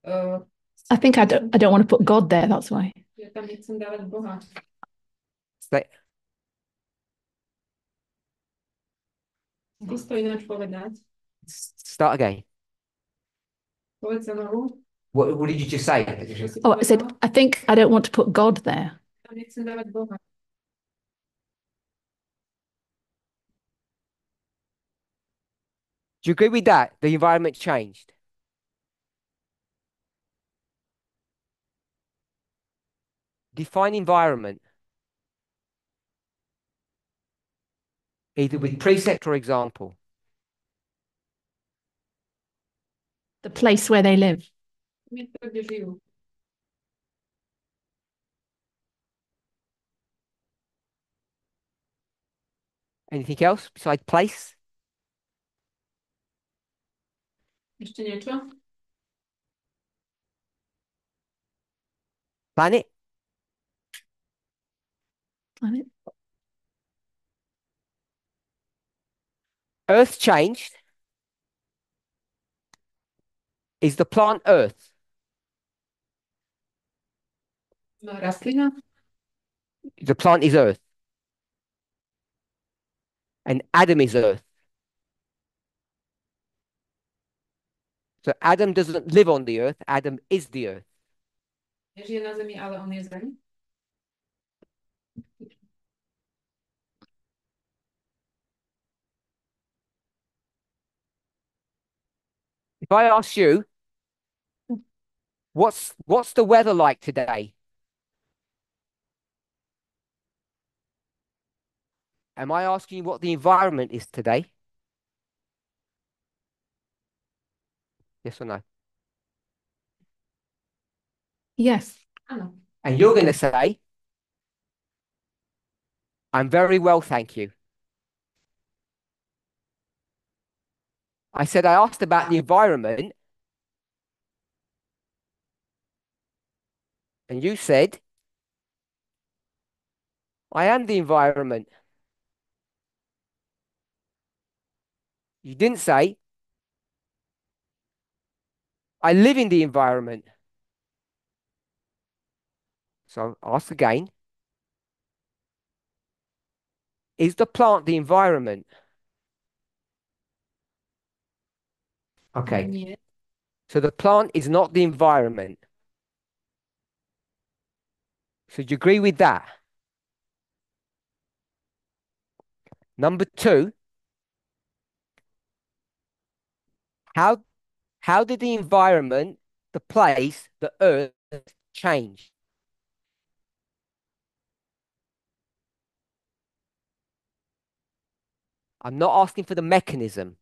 [SPEAKER 2] I think I don't want to put God there, that's why. Ja tam nie chcę dawać Boha.
[SPEAKER 1] Say,
[SPEAKER 2] Skús to ináč povedať.
[SPEAKER 1] start again.
[SPEAKER 2] Povedz sa znovu.
[SPEAKER 1] What did you just say?
[SPEAKER 2] Oh, I said, I think I don't want to put God there. Tam nechcem dávať Boha.
[SPEAKER 1] Do you agree with that? The environment changed. Define environment. Either with precept or example.
[SPEAKER 2] The place where they live. Miesto, kde žijú.
[SPEAKER 1] Anything else besides place?
[SPEAKER 2] Ešte niečo?
[SPEAKER 1] Planet?
[SPEAKER 2] Planet.
[SPEAKER 1] Earth changed. Is the plant Earth?
[SPEAKER 2] Rastlina.
[SPEAKER 1] The plant is Earth. And Adam is Earth. So Adam doesn't live on the earth, Adam is the earth.
[SPEAKER 2] Nežije na zemi, ale on je zem.
[SPEAKER 1] If I ask you, what's the weather like today? Am I asking you what the environment is today? Yes or no?
[SPEAKER 2] Yes. Áno.
[SPEAKER 1] And you're going to say, I'm very well, thank you. I said, I asked about the environment. And you said, I am the environment. You didn't say, I live in the environment. So ask again. Is the plant the environment? Okay.
[SPEAKER 2] Yeah.
[SPEAKER 1] So the plant is not the environment. So do you agree with that? Number two, how how did the environment, the place, the earth change? I'm not asking for the mechanism.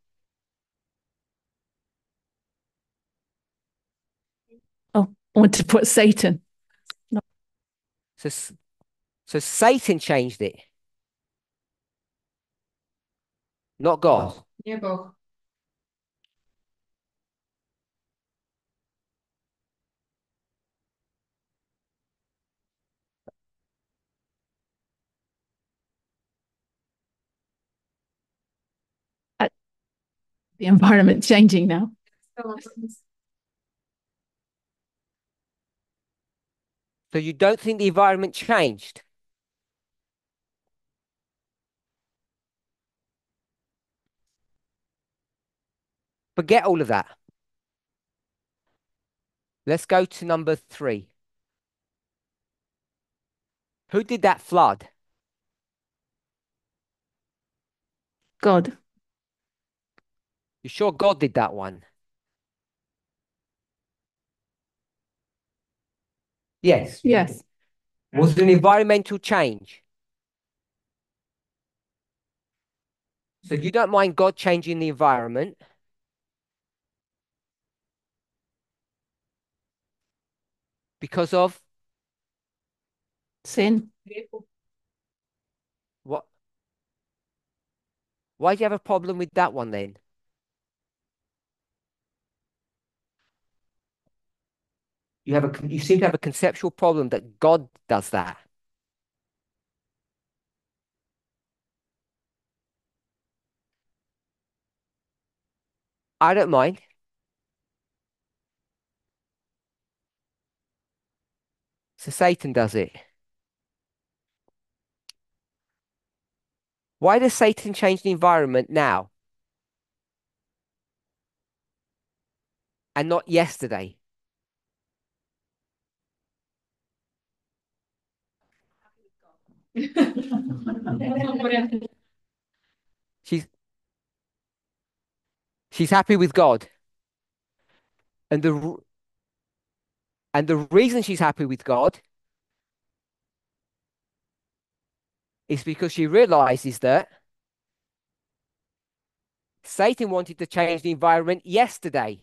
[SPEAKER 2] Oh, I want to put Satan.
[SPEAKER 1] So, so Satan changed it, not God.
[SPEAKER 2] Nie Bóg. The environment changing now.
[SPEAKER 1] So you don't think the environment changed? Forget all of that. Let's go to number three. Who did that flood?
[SPEAKER 2] God.
[SPEAKER 1] You sure God did that one? Yes.
[SPEAKER 2] Yes.
[SPEAKER 1] Was it an environmental change? So you don't mind God changing the environment? Because of
[SPEAKER 2] Sin.
[SPEAKER 1] what? Why do you have a problem with that one then? You seem to have a conceptual problem that God does that. I don't mind. So Satan does it. Why does Satan change the environment now and not yesterday? She's she's happy with God. And the reason she's happy with God is because she realizes that Satan wanted to change the environment yesterday.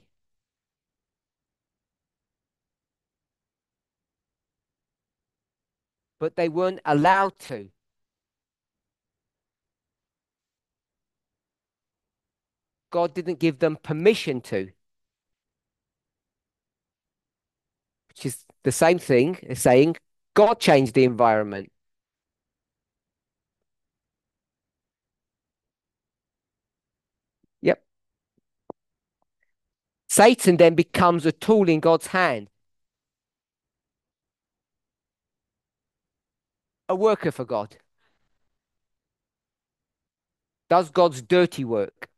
[SPEAKER 1] But they weren't allowed to. God didn't give them permission to, which is the same thing as saying God changed the environment. Yep. Satan then becomes a tool in God's hand, a worker for God, does God's dirty work.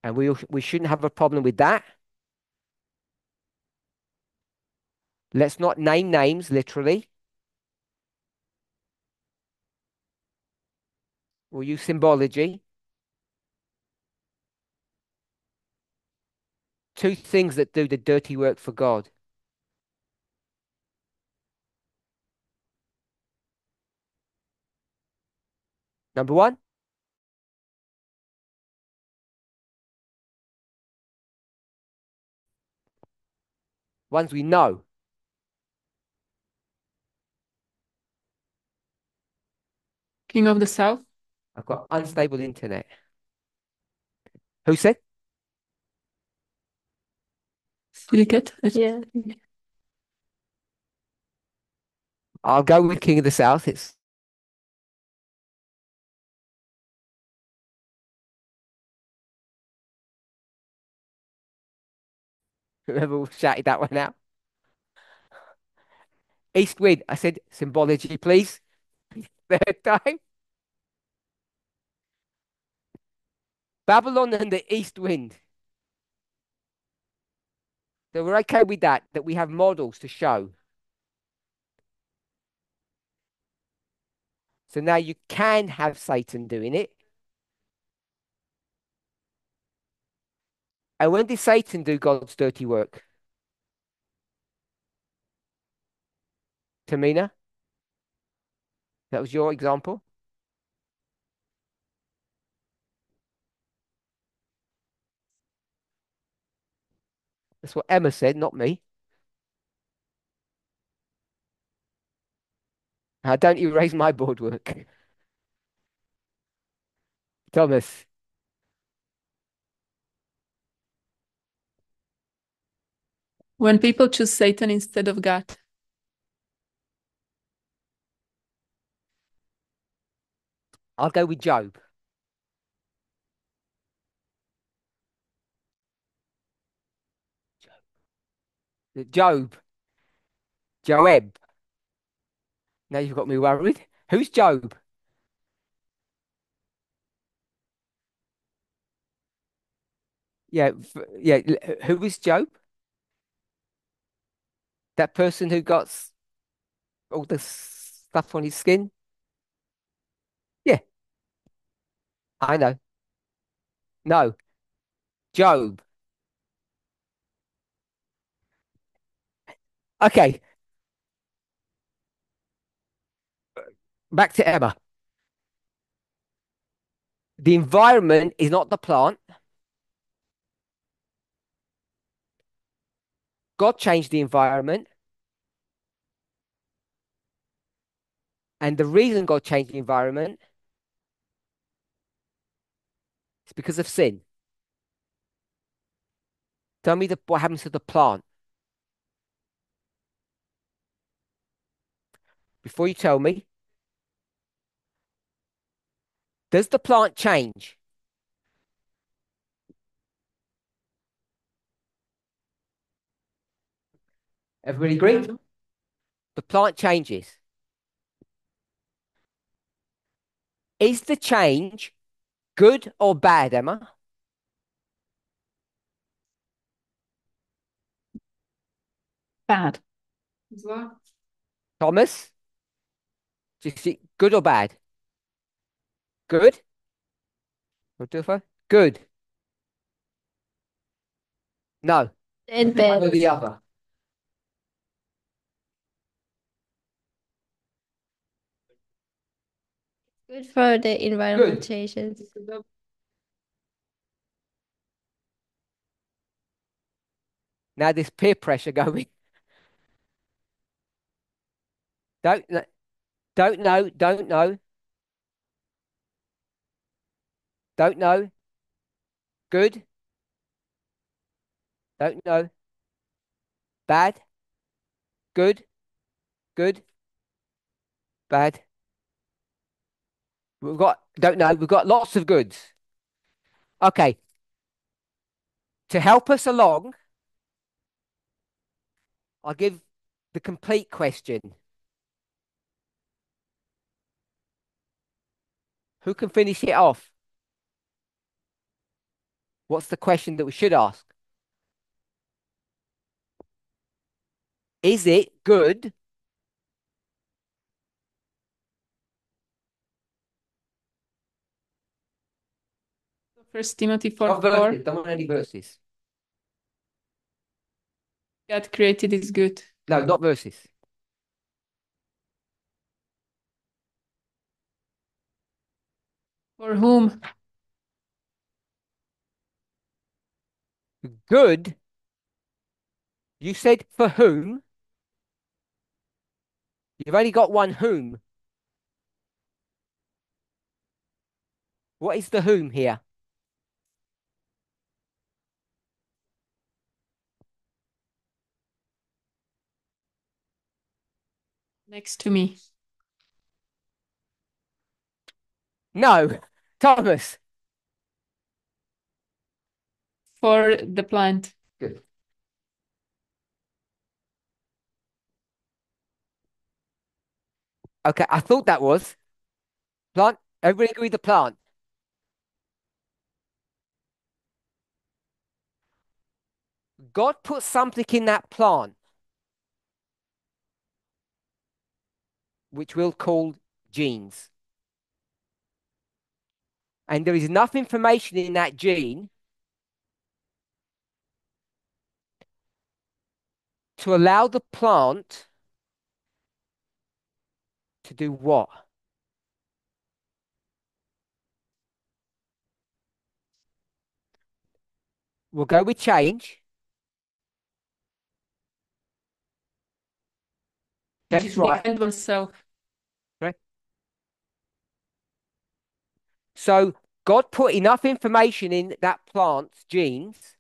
[SPEAKER 1] And we shouldn't have a problem with that. Let's not name names, literally. We'll use symbology. Two things that do the dirty work for God. Number one, ones we know.
[SPEAKER 2] King of the South.
[SPEAKER 1] I've got unstable internet. Who said?
[SPEAKER 2] Silicate.
[SPEAKER 3] Yeah.
[SPEAKER 1] I'll go with King of the South. It's Whoever shouted that one out. East wind. I said symbology, please. Third time. Babylon and the east wind. So we're okay with that, that we have models to show. So now you can have Satan doing it. And when did Satan do God's dirty work? Tamina? That was your example? That's what Emma said, not me. Don't erase my board work. Thomas,
[SPEAKER 2] When people choose Satan instead of God.
[SPEAKER 1] I'll go with Job. Job. Joab. Now you've got me worried. Who's Job? Yeah, yeah. Who was Job? That person who got all the stuff on his skin? Yeah, I know. No, Job. Okay, back to Emma. The environment is not the plant. God changed the environment. And the reason God changed the environment is because of sin. Tell me what happens to the plant. Before you tell me, does the plant change? Everybody agree? The plant changes. Is the change good or bad, Emma?
[SPEAKER 2] Bad. Zła.
[SPEAKER 1] Thomas? Just good or bad? Good? What do I? Good. No.
[SPEAKER 3] And
[SPEAKER 1] One or
[SPEAKER 3] bad.
[SPEAKER 1] the other.
[SPEAKER 3] Good for the environment
[SPEAKER 1] Good.
[SPEAKER 3] changes.
[SPEAKER 1] Now there's peer pressure going. Don't kn- don't know, don't know, don't know. Good, don't know. Bad, good, good, bad. We've got don't know. We've got lots of goods. Okay, to help us along, I'll give the complete question. Who can finish it off? What's the question that we should ask? Is it good?
[SPEAKER 2] First Timothy 4,
[SPEAKER 1] Not
[SPEAKER 2] 4.
[SPEAKER 1] verses. Don't want any verses.
[SPEAKER 2] God created is good.
[SPEAKER 1] No, not verses.
[SPEAKER 2] For whom?
[SPEAKER 1] Good. You said for whom? You've only got one whom. What is the whom here?
[SPEAKER 2] Next to me.
[SPEAKER 1] No, Thomas.
[SPEAKER 2] For the plant.
[SPEAKER 1] Good. Okay, I thought that was plant. Everybody agree the plant. God put something in that plant, which we'll call genes. And there is enough information in that gene to allow the plant to do what? We'll go with change. That is right.
[SPEAKER 2] Defend oneself.
[SPEAKER 1] Right. So God put enough information in that plant's genes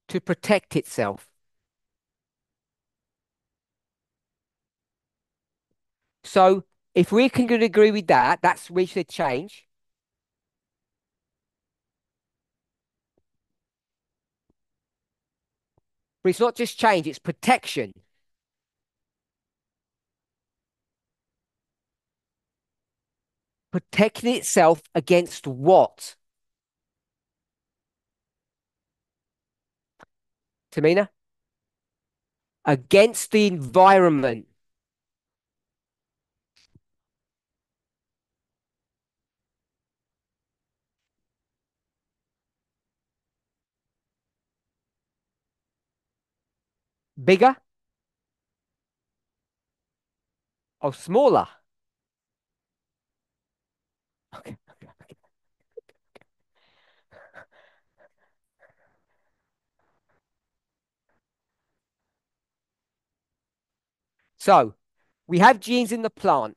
[SPEAKER 1] to protect itself. So if we can agree with that, that's we should change. But it's not just change, it's protection. Protecting itself against what? Tamina? Against the environment. Bigger or smaller? Okay. So we have genes in the plant.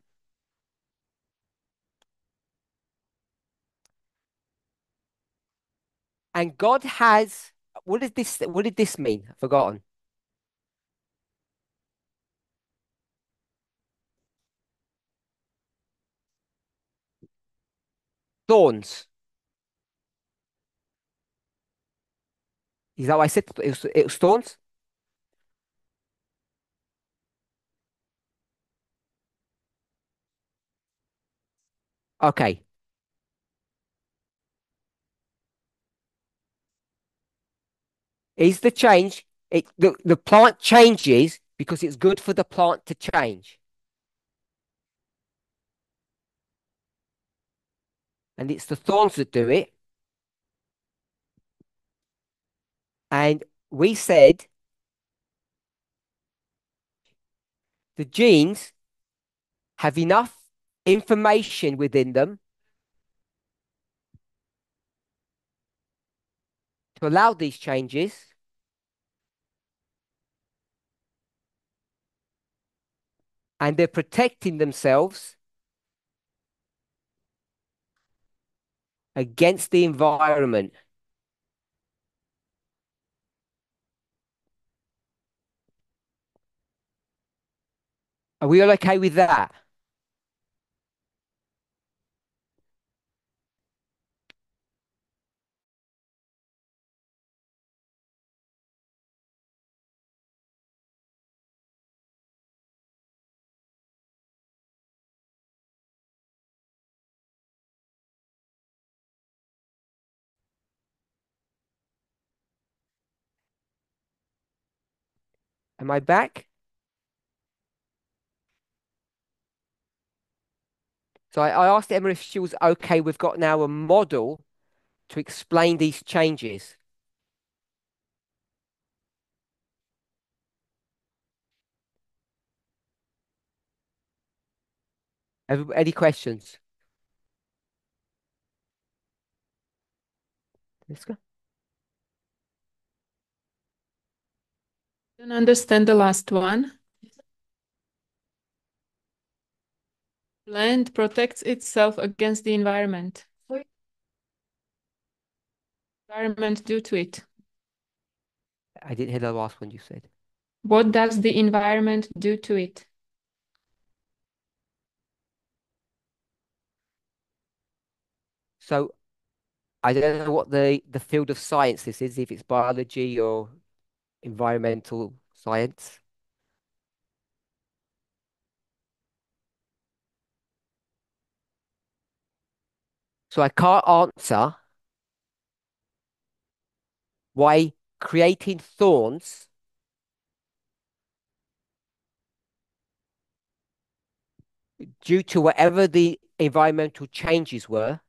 [SPEAKER 1] And God has, what did this mean? I've forgotten. Thorns. Is that what I said? It was thorns? Okay. Is the change, the plant changes because it's good for the plant to change. And it's the thorns that do it. And we said the genes have enough information within them to allow these changes. And they're protecting themselves against the environment. Are we all okay with that? Am I back? So I asked Emma if she was okay. We've got now a model to explain these changes. Any questions? Let's go.
[SPEAKER 2] Don't understand the last one. Plant protects itself against the environment. Environment due to it.
[SPEAKER 1] I didn't hear the last one you said.
[SPEAKER 2] What does the environment do to it?
[SPEAKER 1] So I don't know what the field of science this is, if it's biology or environmental science. So I can't answer why creating thorns due to whatever the environmental changes were,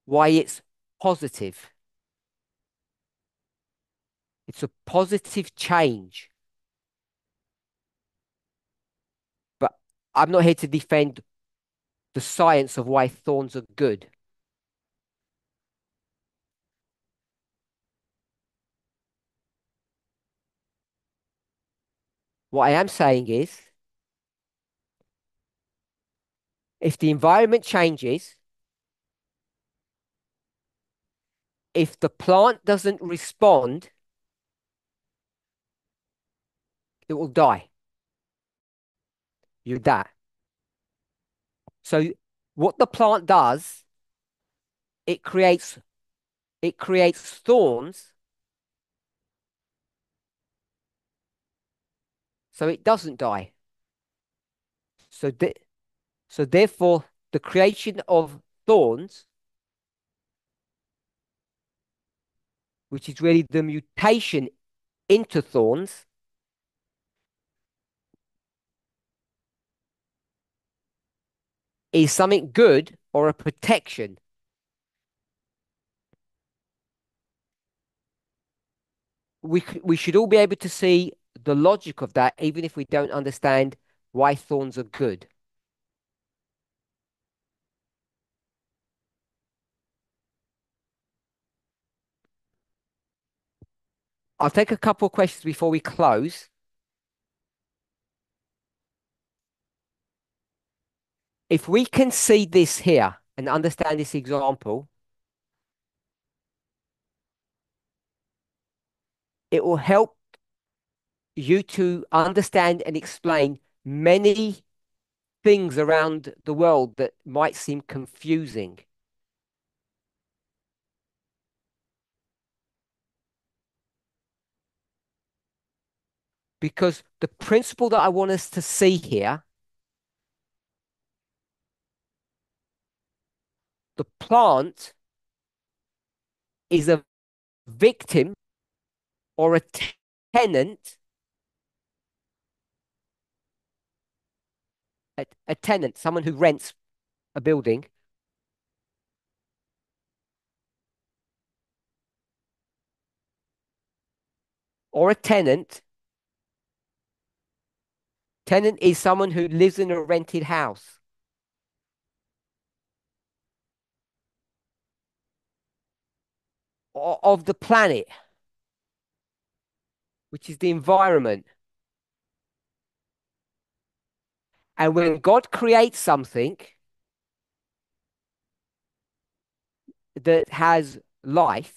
[SPEAKER 1] why it's positive. It's a positive change. But I'm not here to defend the science of why thorns are good. What I am saying is, if the environment changes, if the plant doesn't respond, it will die. You die. So what the plant does, it creates thorns so it doesn't die. So so therefore the creation of thorns, which is really the mutation into thorns, is something good or a protection. We should all be able to see the logic of that, even if we don't understand why thorns are good. I'll take a couple of questions before we close. If we can see this here and understand this example, it will help you to understand and explain many things around the world that might seem confusing. Because the principle that I want us to see here, the plant is a victim or a tenant, a tenant, someone who rents a building, or a tenant. Tenant is someone who lives in a rented house. Of the planet, which is the environment. And when God creates something that has life,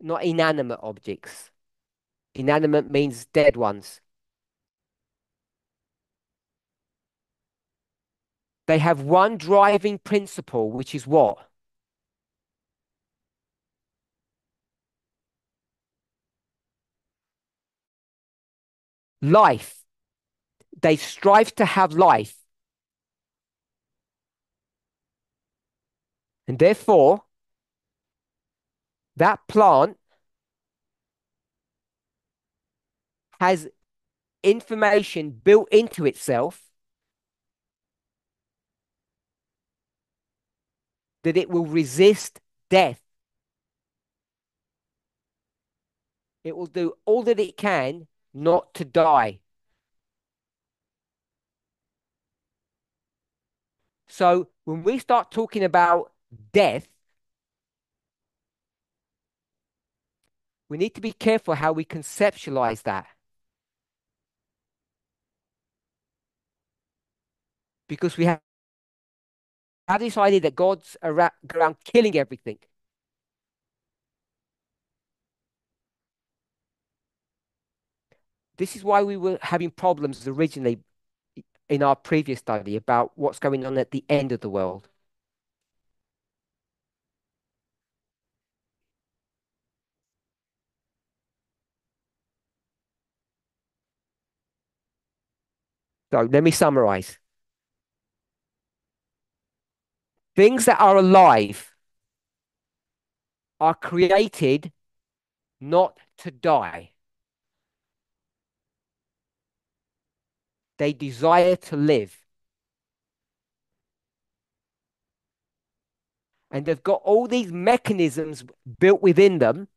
[SPEAKER 1] not inanimate objects. Inanimate means dead ones. They have one driving principle, which is what? Life. They strive to have life. And therefore, that plant has information built into itself that it will resist death. It will do all that it can not to die. So when we start talking about death, we need to be careful how we conceptualize that. Because we have this idea that God's around killing everything. This is why we were having problems originally in our previous study about what's going on at the end of the world. So let me summarize. Things that are alive are created not to die. They desire to live. And they've got all these mechanisms built within them.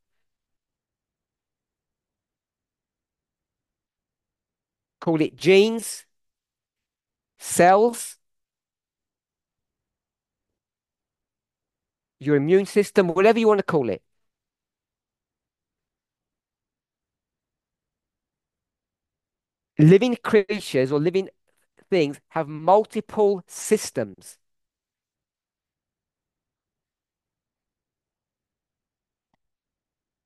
[SPEAKER 1] Call it genes, cells, your immune system, whatever you want to call it. Living creatures or living things have multiple systems.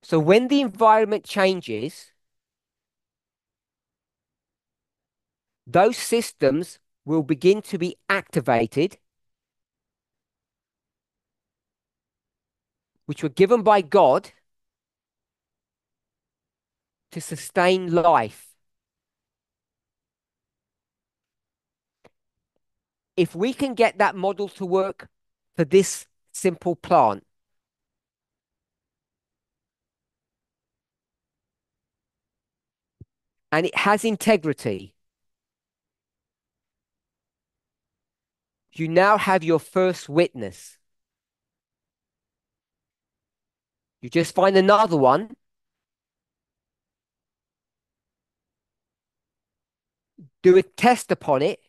[SPEAKER 1] So when the environment changes, those systems will begin to be activated, which were given by God to sustain life. If we can get that model to work for this simple plant, and it has integrity, you now have your first witness. You just find another one, do a test upon it,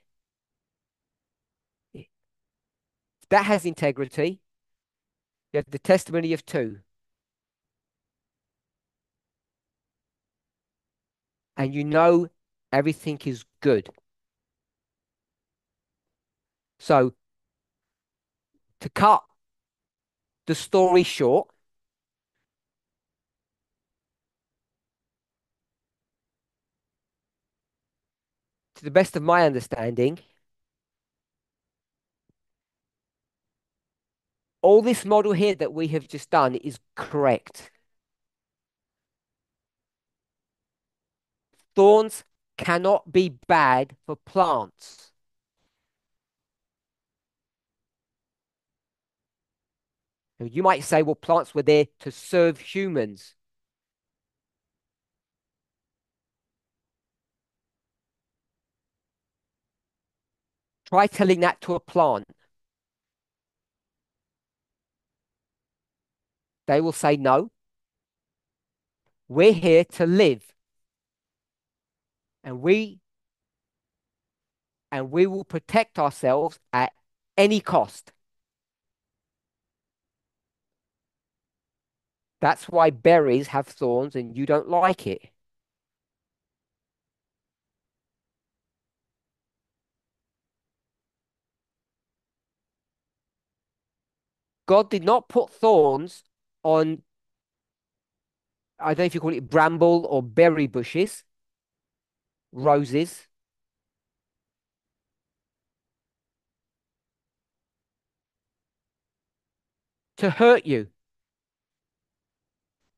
[SPEAKER 1] that has integrity. You have the testimony of two. And you know everything is good. So, to cut the story short, to the best of my understanding, all this model here that we have just done is correct. Thorns cannot be bad for plants. Now, you might say, well, plants were there to serve humans. Try telling that to a plant. They will say, no, we're here to live. And we will protect ourselves at any cost. That's why berries have thorns and you don't like it. God did not put thorns on, I don't know if you call it bramble or berry bushes, roses, to hurt you,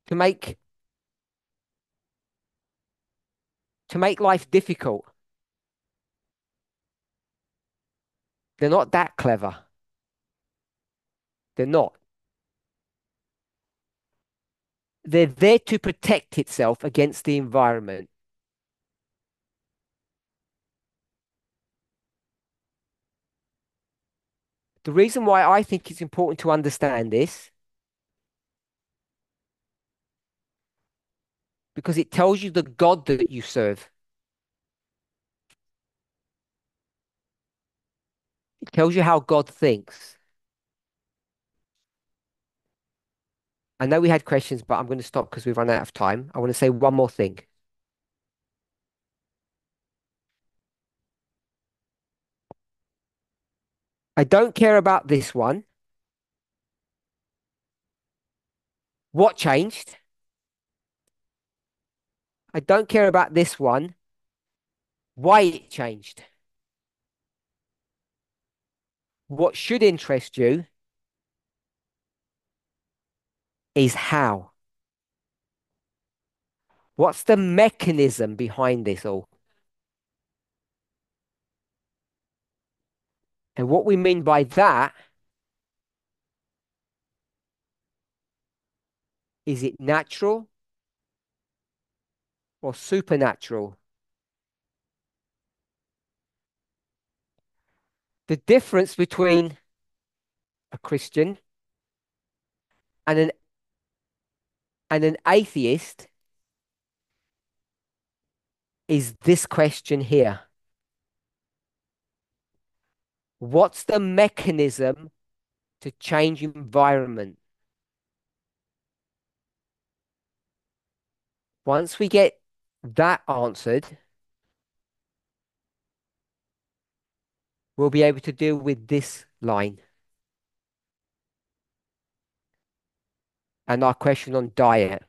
[SPEAKER 1] to make life difficult. They're not that clever. They're not. They're there to protect itself against the environment. The reason why I think it's important to understand this, because it tells you the God that you serve. It tells you how God thinks. I know we had questions, but I'm going to stop because we've run out of time. I want to say one more thing. I don't care about this one. What changed? I don't care about this one. Why it changed? What should interest you is how. What's the mechanism behind this all? And what we mean by that is it natural or supernatural? The difference between a Christian and an atheist is this question here. What's the mechanism to change environment? Once we get that answered, we'll be able to deal with this line and our question on diet.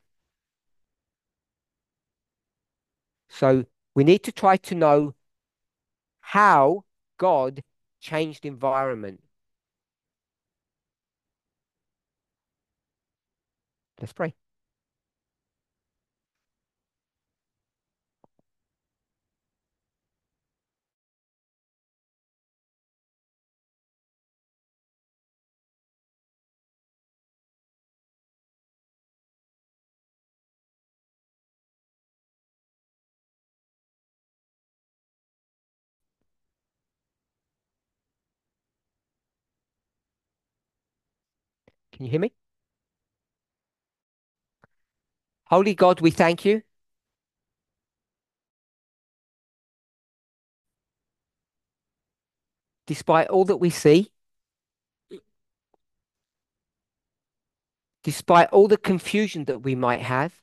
[SPEAKER 1] So we need to try to know how God changed environment. Let's pray. Can you hear me? Holy God, we thank you. Despite all that we see, despite all the confusion that we might have,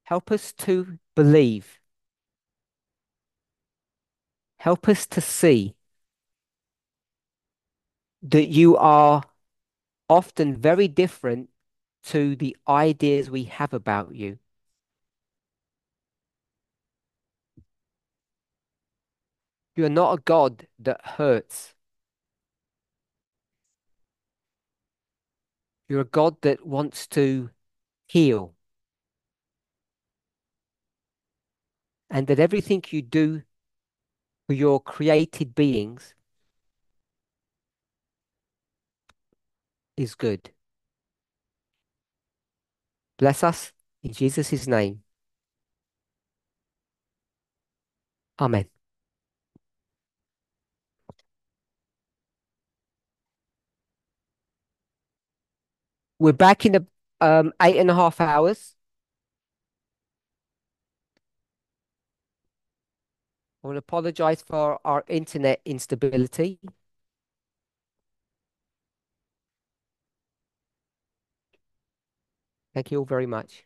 [SPEAKER 1] help us to believe. Help us to see that you are often very different to the ideas we have about you. You are not a God that hurts. You're a God that wants to heal. And that everything you do for your created beings is good. Bless us in Jesus' name. Amen. We're back in the 8.5 hours. I want to apologize for our internet instability. Thank you all very much.